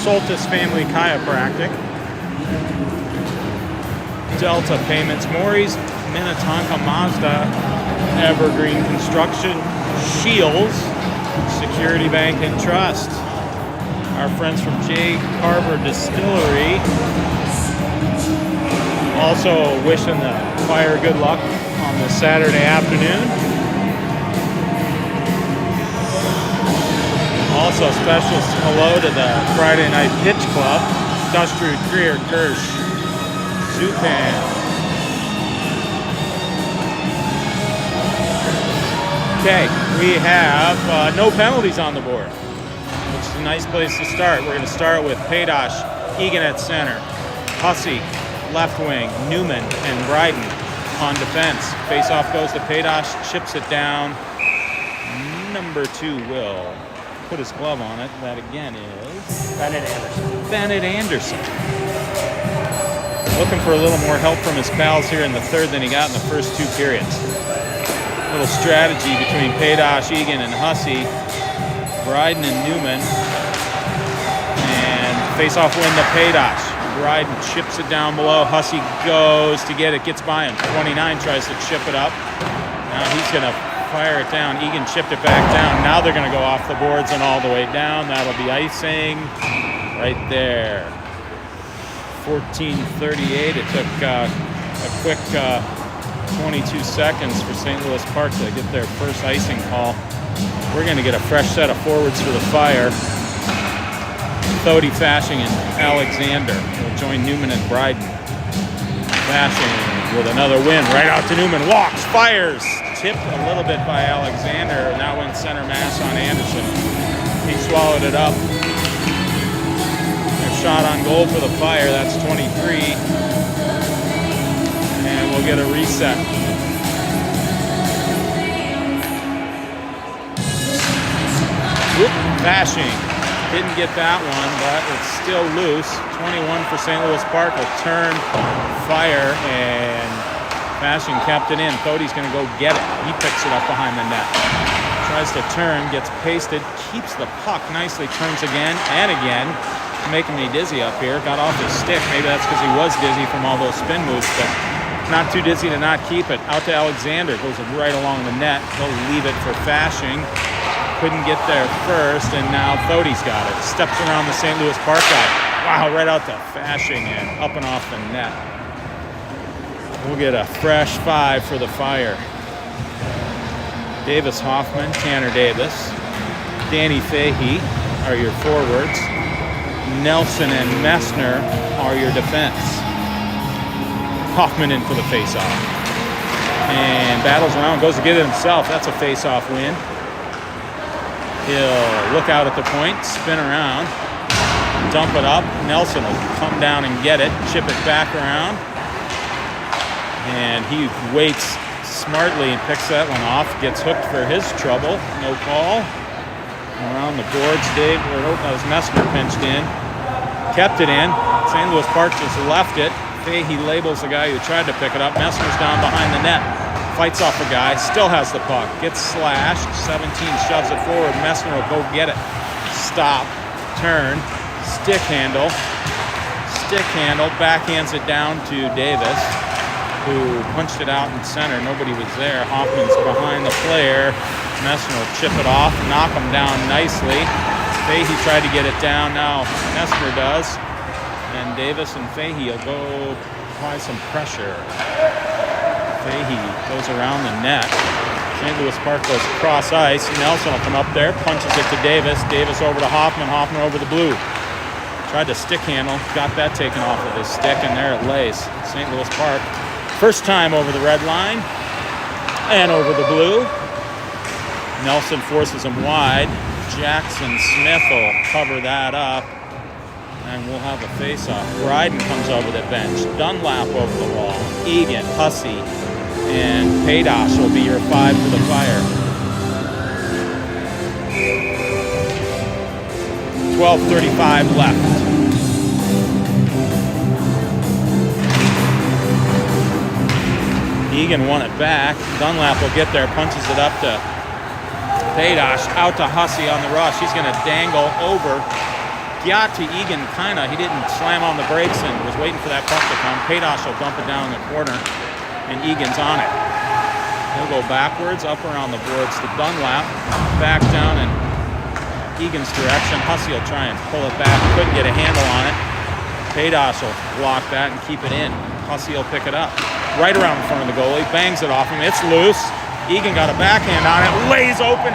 Soltis Family Chiropractic, Delta Payments, Maury's, Minnetonka Mazda, Evergreen Construction, Shields, Security Bank and Trust, our friends from J. Carver Distillery. Also wishing the Fire good luck on this Saturday afternoon. Also special hello to the Friday Night Pitch Club, Dustry, Greer, Kirsch, Zupan. Okay, we have no penalties on the board, which is a nice place to start. We're going to start with Paydosh, Egan at center, Hussey, left wing, Newman and Bryden on defense. Face-off goes to Paydosh, chips it down. Number 2 will put his glove on it. That again is Bennett Anderson. Looking for a little more help from his pals here in the third than he got in the first 2 periods. Little strategy between Paydosh, Egan, and Hussey, Bryden and Newman. And face-off win to Paydosh. Bryden chips it down below. Hussey goes to get it, gets by him. 29 tries to chip it up. Now he's going to fire it down. Egan chipped it back down. Now they're going to go off the boards and all the way down. That'll be icing right there. 14:38. It took a quick 22 seconds for St. Louis Park to get their first icing call. We're going to get a fresh set of forwards for the Fire. Thody, Fashing, and Alexander will join Newman and Bryden. Fashing with another win. Right out to Newman. Walks, fires. Tipped a little bit by Alexander. Now went center mass on Anderson. He swallowed it up. A shot on goal for the Fire. That's 23. And we'll get a reset. Whoop, Fashing. Didn't get that one, but it's still loose. 21 for St. Louis Park. A turn, Fire, and Fashing kept it in. Thody's going to go get it. He picks it up behind the net. Tries to turn, gets pasted, keeps the puck nicely, turns again and again. Making me dizzy up here. Got off his stick. Maybe that's because he was dizzy from all those spin moves, but not too dizzy to not keep it. Out to Alexander. Goes right along the net. He'll leave it for Fashing. Couldn't get there first, and now Thody's got it. Steps around the St. Louis Park guy. Wow, right out to Fashing and up and off the net. We'll get a fresh 5 for the Fire. Davis Hoffman, Tanner Davis, Danny Fahey are your forwards. Nelson and Messner are your defense. Hoffman in for the face-off. And battles around, goes to get it himself. That's a face-off win. He'll look out at the point, spin around, dump it up. Nelson will come down and get it, chip it back around. And he waits smartly and picks that one off. Gets hooked for his trouble. No call. Around the boards, Dave. That was Messner pinched in. Kept it in. St. Louis Park just left it. Fahey labels the guy who tried to pick it up. Messner's down behind the net. Fights off a guy. Still has the puck. Gets slashed. 17 shoves it forward. Messner will go get it. Stop. Turn. Stick handle. Stick handle. Backhands it down to Davis, who punched it out in center. Nobody was there. Hoffman's behind the player. Messner will chip it off, knock him down nicely. Fahey tried to get it down. Now Messner does. And Davis and Fahey will go apply some pressure. Fahey goes around the net. St. Louis Park goes across ice. Nelson will come up there, punches it to Davis. Davis over to Hoffman. Hoffman over the blue. Tried to stick handle. Got that taken off of his stick, and there it lays. St. Louis Park. First time over the red line and over the blue. Nelson forces him wide. Jackson Smith will cover that up, and we'll have a face-off. Bryden comes over the bench. Dunlap over the wall. Egan, Hussey, and Paydosh will be your 5 for the Fire. 12:35 left. Egan won it back. Dunlap will get there, punches it up to Paydosh, out to Hussey on the rush. He's going to dangle over. Got to Egan, he didn't slam on the brakes and was waiting for that puck to come. Paydosh will dump it down in the corner, and Egan's on it. He'll go backwards, up around the boards to Dunlap, back down in Egan's direction. Hussey will try and pull it back, couldn't get a handle on it. Paydosh will block that and keep it in. Hussey will pick it up. Right around in front of the goalie, bangs it off him, it's loose. Egan got a backhand on it, lays open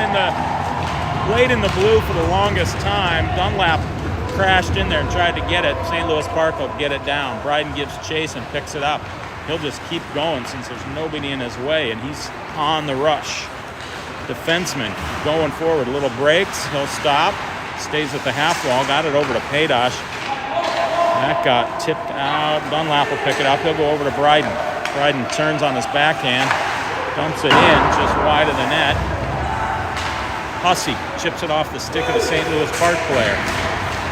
late in the blue for the longest time. Dunlap crashed in there and tried to get it. St. Louis Park will get it down. Bryden gives chase and picks it up. He'll just keep going since there's nobody in his way, and he's on the rush. Defenseman going forward, little breaks, he'll stop, stays at the half wall, got it over to Paydosh. That got tipped out. Dunlap will pick it up. He'll go over to Bryden. Bryden turns on his backhand, dumps it in just wide of the net. Hussey chips it off the stick of the St. Louis Park player.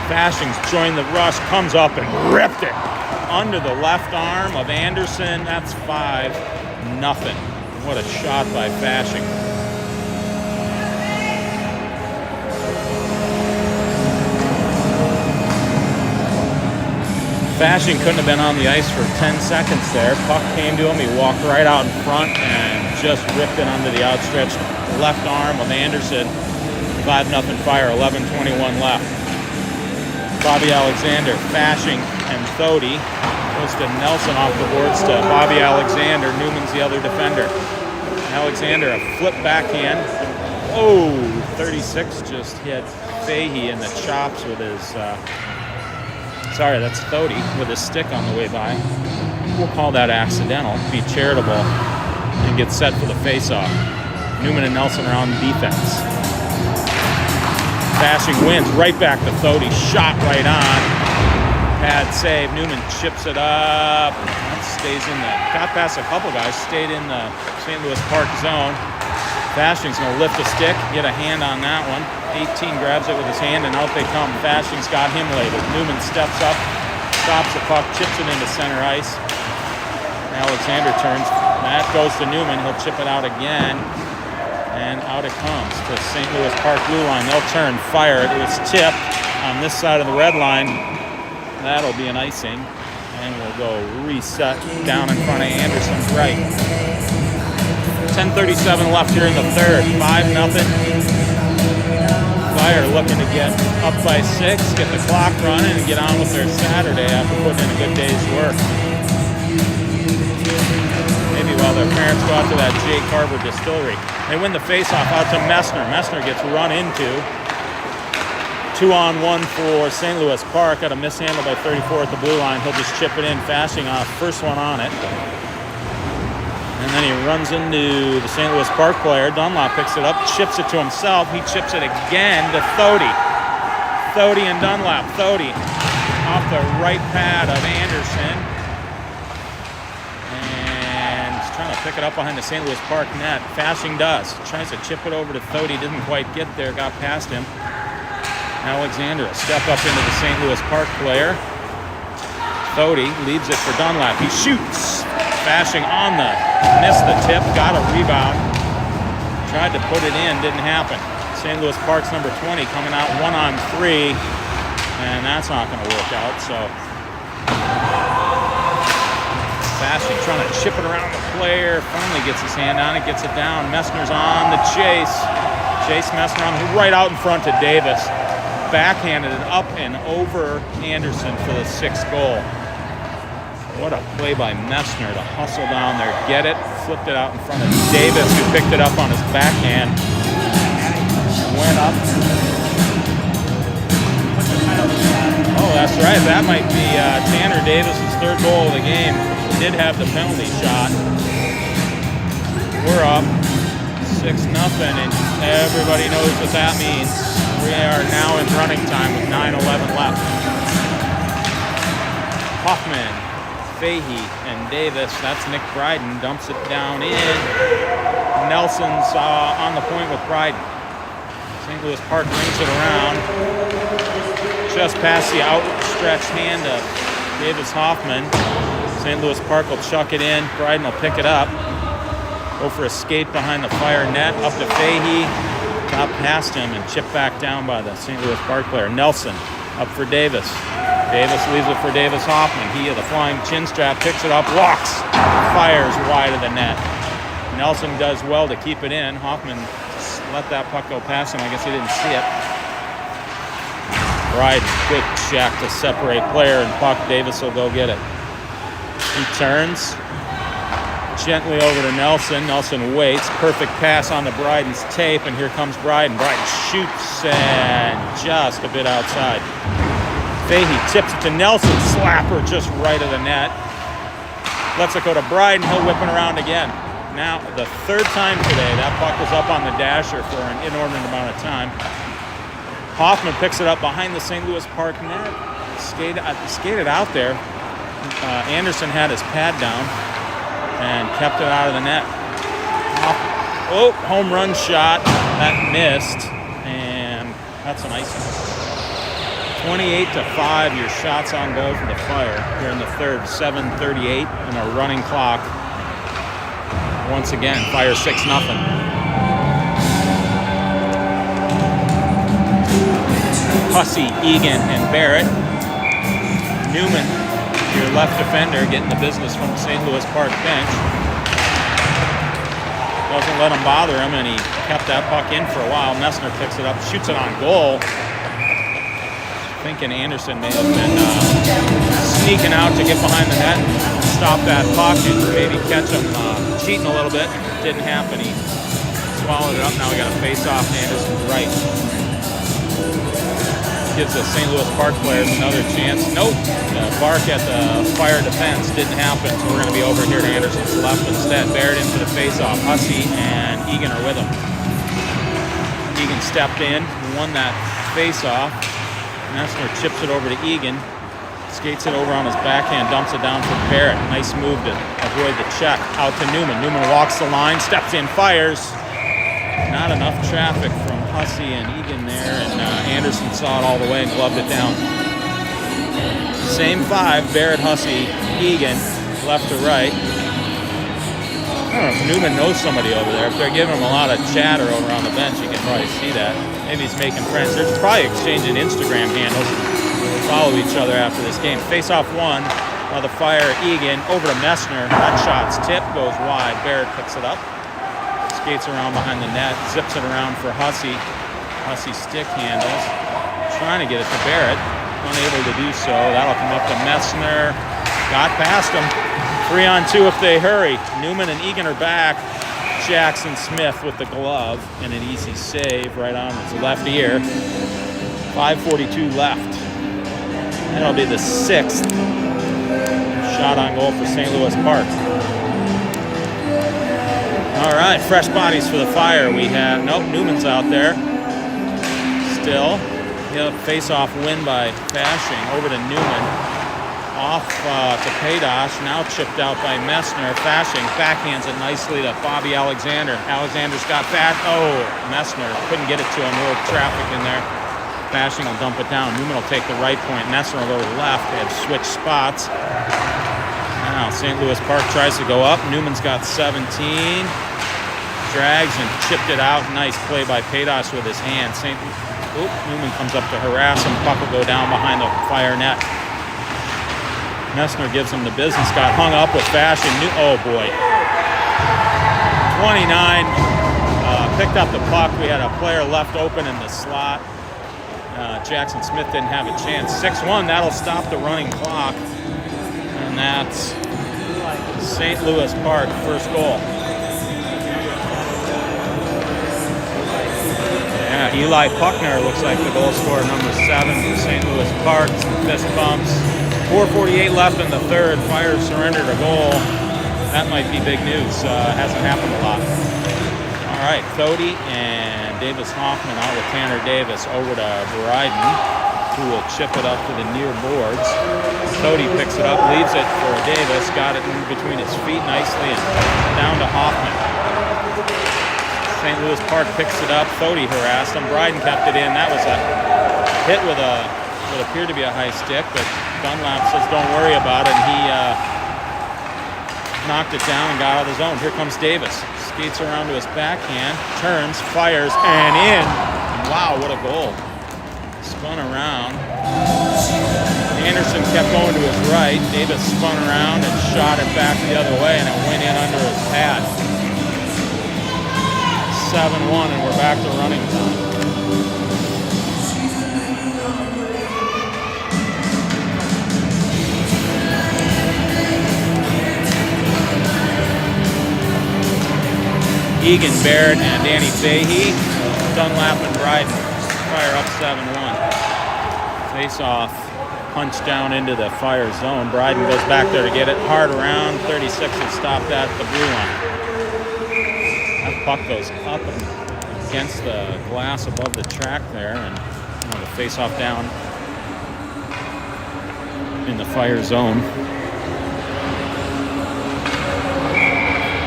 Fashing's joined the rush, comes up and ripped it under the left arm of Anderson. That's 5-0. What a shot by Fashing. Fashing couldn't have been on the ice for 10 seconds there. Puck came to him, he walked right out in front and just ripped it under the outstretched left arm of Anderson. 5-0 Fire, 11:21 left. Bobby Alexander, Fashing, and Thody. Goes to Nelson off the boards to Bobby Alexander. Newman's the other defender. Alexander, a flip backhand. 36 just hit Fahey in the chops with his... Sorry, that's Thody with his stick on the way by. We'll call that accidental. Be charitable and get set for the face-off. Newman and Nelson are on defense. Fashing wins right back to Thody. Shot right on. Pad save. Newman chips it up. That stays in the... Got past a couple guys. Stayed in the St. Louis Park zone. Fashing's going to lift a stick, get a hand on that one. 18 grabs it with his hand, and out they come. Fashing's got him labeled. Newman steps up, stops the puck, chips it into center ice. Alexander turns. That goes to Newman. He'll chip it out again, and out it comes to St. Louis Park blue line. They'll turn, fire it. It was tipped on this side of the red line. That'll be an icing, and we'll go reset down in front of Anderson's right. 10:37 left here in the third. 5-0. Fire looking to get up by 6, get the clock running, and get on with their Saturday after putting in a good day's work. Maybe while their parents go out to that J. Carver distillery. They win the face-off out to Messner. Messner gets run into. 2-on-1 for St. Louis Park. Got a mishandle by 34 at the blue line. He'll just chip it in. Fashing off. First one on it. And then he runs into the St. Louis Park player. Dunlop picks it up, chips it to himself. He chips it again to Thody. Thody and Dunlop. Thody off the right pad of Anderson. And he's trying to pick it up behind the St. Louis Park net. Fashing does. Tries to chip it over to Thody. Didn't quite get there. Got past him. Alexander will step up into the St. Louis Park player. Thody leaves it for Dunlap. He shoots. Fashing on missed the tip, got a rebound. Tried to put it in, didn't happen. St. Louis Park's number 20 coming out 1-on-3, and that's not going to work out, so. Fashing trying to chip it around the player, finally gets his hand on it, gets it down. Messner's on the chase. Chase Messner on right out in front to Davis. Backhanded it up and over Anderson for the 6th goal. What a play by Messner to hustle down there, get it, flipped it out in front of Davis, who picked it up on his backhand. Went up. Oh, that's right. That might be Tanner Davis' 3rd goal of the game. He did have the penalty shot. We're up 6-0, and everybody knows what that means. We are now in running time with 9:11 left. Hoffman, Fahey, and Davis. That's Nick Bryden. Dumps it down in. Nelson's on the point with Bryden. St. Louis Park brings it around. Just past the outstretched hand of Davis Hoffman. St. Louis Park will chuck it in. Bryden will pick it up. Go for a skate behind the Fire net, up to Fahey, got past him and chipped back down by the St. Louis Park player. Nelson up for Davis. Davis leaves it for Davis Hoffman. He had the flying chin strap, picks it up, walks, fires wide of the net. Nelson does well to keep it in. Hoffman just let that puck go past him. I guess he didn't see it. Right, good check to separate player and puck. Davis will go get it. He turns gently over to Nelson. Nelson waits. Perfect pass on to Bryden's tape, and here comes Bryden. Bryden shoots and just a bit outside. Fahey tips it to Nelson. Slapper just right of the net. Lets it go to Bryden. He'll whip it around again. Now, the third time today, that puck was up on the dasher for an inordinate amount of time. Hoffman picks it up behind the St. Louis Park net. Skated out there. Anderson had his pad down and kept it out of the net. Oh, home run shot. That missed, and that's an icing. 28-5, your shots on goal for the Fire here in the third. 7:38 and a running clock. Once again, Fire 6-0. Hussey, Egan, and Barrett. Newman, your left defender, getting the business from the St. Louis Park bench. Doesn't let him bother him, and he kept that puck in for a while. Messner picks it up, shoots it on goal. Thinking Anderson may have been sneaking out to get behind the net and stop that puck and maybe catch him cheating a little bit. Didn't happen. He swallowed it up. Now we got a face-off to Anderson's right. Gives the St. Louis Park players another chance. Nope. Bark at the Fire defense didn't happen, so we're going to be over here to Anderson's left instead. Barrett in for the face-off. Hussey and Egan are with him. Egan stepped in, won that face-off. Messner chips it over to Egan. Skates it over on his backhand, dumps it down for Barrett. Nice move to avoid the check. Out to Newman. Newman walks the line, steps in, fires. Not enough traffic from Hussey and Egan there, and Anderson saw it all the way and gloved it down. Same five, Barrett, Hussey, Egan, left to right. I don't know if Newman knows somebody over there. If they're giving him a lot of chatter over on the bench, you can probably see that. Maybe he's making friends. They're probably exchanging Instagram handles. Follow each other after this game. Face-off one by the Fire, Egan, over to Messner. That shot's tip, goes wide. Barrett picks it up. Skates around behind the net, zips it around for Hussey. Hussey stick handles, trying to get it to Barrett, unable to do so. That'll come up to Messner. Got past him. 3-on-2 if they hurry. Newman and Egan are back. Jackson Smith with the glove and an easy save right on his left ear. 5:42 left. That'll be the 6th shot on goal for St. Louis Park. All right, fresh bodies for the Fire. We have, nope, Newman's out there. Still, face-off win by Fashing over to Newman. Off to Paydosh, now chipped out by Messner. Fashing backhands it nicely to Bobby Alexander. Alexander's got back. Oh, Messner couldn't get it to him. A little traffic in there. Fashing will dump it down. Newman will take the right point. Messner will go to the left. They have switched spots. Now St. Louis Park tries to go up. Newman's got 17. Drags and chipped it out. Nice play by Paydosh with his hand. Newman comes up to harass him. Puck will go down behind the Fire net. Messner gives him the business. Got hung up with Fashing. Oh boy. 29. Picked up the puck. We had a player left open in the slot. Jackson Smith didn't have a chance. 6-1. That'll stop the running clock. And that's St. Louis Park first goal. Yeah, Eli Puckner looks like the goal scorer, number 7 for St. Louis Park. Some fist bumps. 4:48 left in the third. Fire surrendered a goal. That might be big news. Hasn't happened a lot. All right, Thody and Davis Hoffman out with Tanner Davis over to Bryden, who will chip it up to the near boards. Thody picks it up, leaves it for Davis. Got it in between his feet nicely and down to Hoffman. St. Louis Park picks it up. Thody harassed him. Bryden kept it in. That was a hit with what appeared to be a high stick, but Dunlap says don't worry about it. And he knocked it down and got out of the zone. Here comes Davis. Skates around to his backhand, turns, fires, and in. Wow, what a goal. Spun around. Anderson kept going to his right. Davis spun around and shot it back the other way, and it went in under his pad. 7-1, and we're back to running time. Egan, Barrett, and Danny Fahey. Dunlap and Bryden fire up 7-1. Face-off, punch down into the Fire zone. Bryden goes back there to get it. Hard around. 36 has stopped at the blue line. That puck goes up against the glass above the track there, and the face-off down in the Fire zone.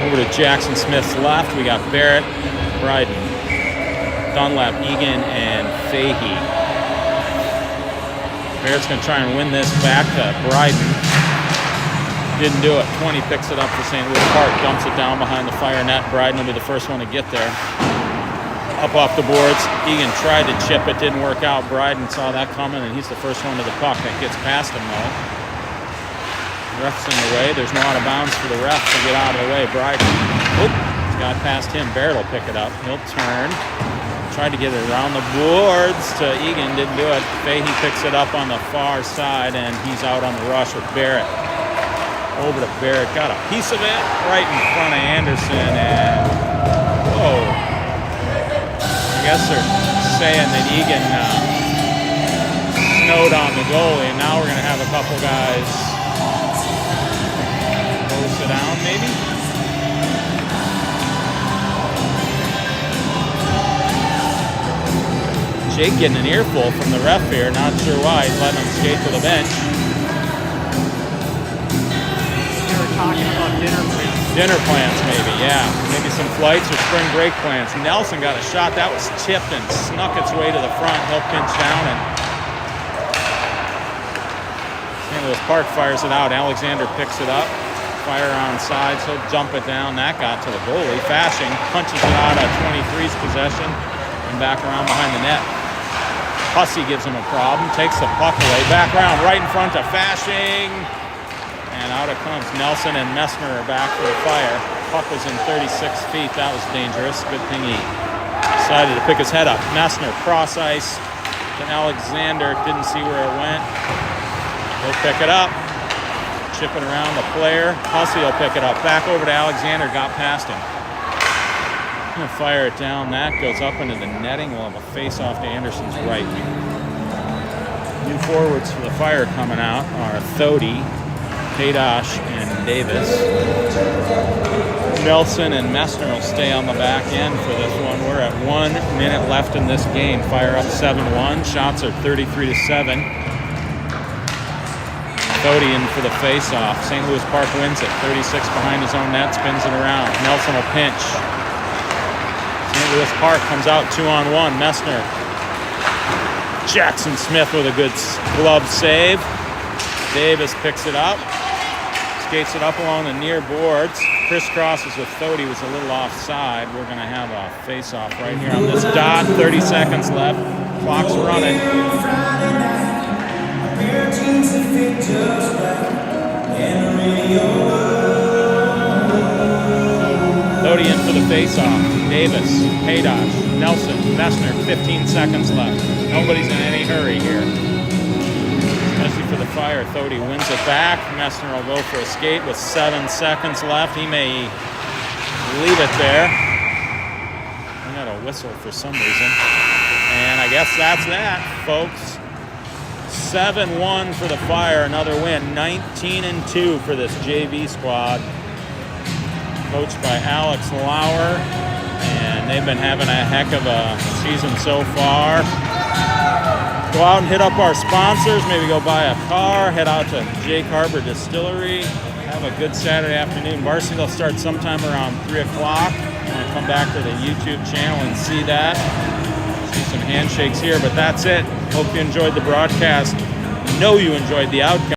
Over to Jackson Smith's left, we got Barrett, Bryden, Dunlap, Egan, and Fahey. Barrett's going to try and win this back to Bryden. Didn't do it. 20 picks it up for St. Louis Park, dumps it down behind the Fire net. Bryden will be the first one to get there. Up off the boards. Egan tried to chip it, didn't work out. Bryden saw that coming, and he's the first one to the puck. That gets past him, though. Ref's in the way. There's no out of bounds for the ref to get out of the way. Bryden, got past him. Barrett will pick it up. He'll turn. Tried to get it around the boards to Egan. Didn't do it. Fahey picks it up on the far side, and he's out on the rush with Barrett. Over to Barrett. Got a piece of it right in front of Anderson. And, whoa. I guess they're saying that Egan snowed on the goalie. And now we're going to have a couple guys sit down, maybe? Jake getting an earful from the ref here. Not sure why. He's letting him skate to the bench. They were talking about dinner plans. Dinner plans, maybe, yeah. Maybe some flights or spring break plans. Nelson got a shot. That was tipped and snuck its way to the front. He'll pinch down, and St. Louis Park fires it out. Alexander picks it up. Fire on sides, he'll dump it down. That got to the goalie. Fashing punches it out of 23's possession and back around behind the net. Hussey gives him a problem, takes the puck away, back around right in front of Fashing, and out it comes. Nelson and Messner are back for the Fire. Puck was in 36 feet. That was dangerous. Good thing he decided to pick his head up. Messner cross ice to Alexander. Didn't see where it went. He'll pick it up. Chip it around the player. Hussey will pick it up. Back over to Alexander. Got past him. Gonna fire it down. That goes up into the netting. We'll have a face-off to Anderson's right. New forwards for the Fire coming out are Thody, Padosh, and Davis. Nelson and Messner will stay on the back end for this one. We're at 1 minute left in this game. Fire up 7-1. Shots are 33-7. Thody in for the face-off. St. Louis Park wins it. 36 behind his own net, spins it around. Nelson will pinch. St. Louis Park comes out 2-on-1. Messner. Jackson Smith with a good glove save. Davis picks it up. Skates it up along the near boards. Crisscrosses with Thody, was a little offside. We're going to have a face-off right here on this dot. 30 seconds left. Clock's running. Thody in for the face-off. Davis, Padosh, Nelson, Messner. 15 seconds left. Nobody's in any hurry here. Especially for the Fire. Thody wins it back. Messner will go for a skate with 7 seconds left. He may leave it there. I got a whistle for some reason. And I guess that's that, folks. 7-1 for the Fire, another win. 19-2 for this JV squad. Coached by Alex Lauer. And they've been having a heck of a season so far. Go out and hit up our sponsors. Maybe go buy a car. Head out to Jake Harbor Distillery. Have a good Saturday afternoon. Varsity will start sometime around 3 o'clock. I'm going to come back to the YouTube channel and see that. See some handshakes here, but that's it. Hope you enjoyed the broadcast. Know you enjoyed the outcome.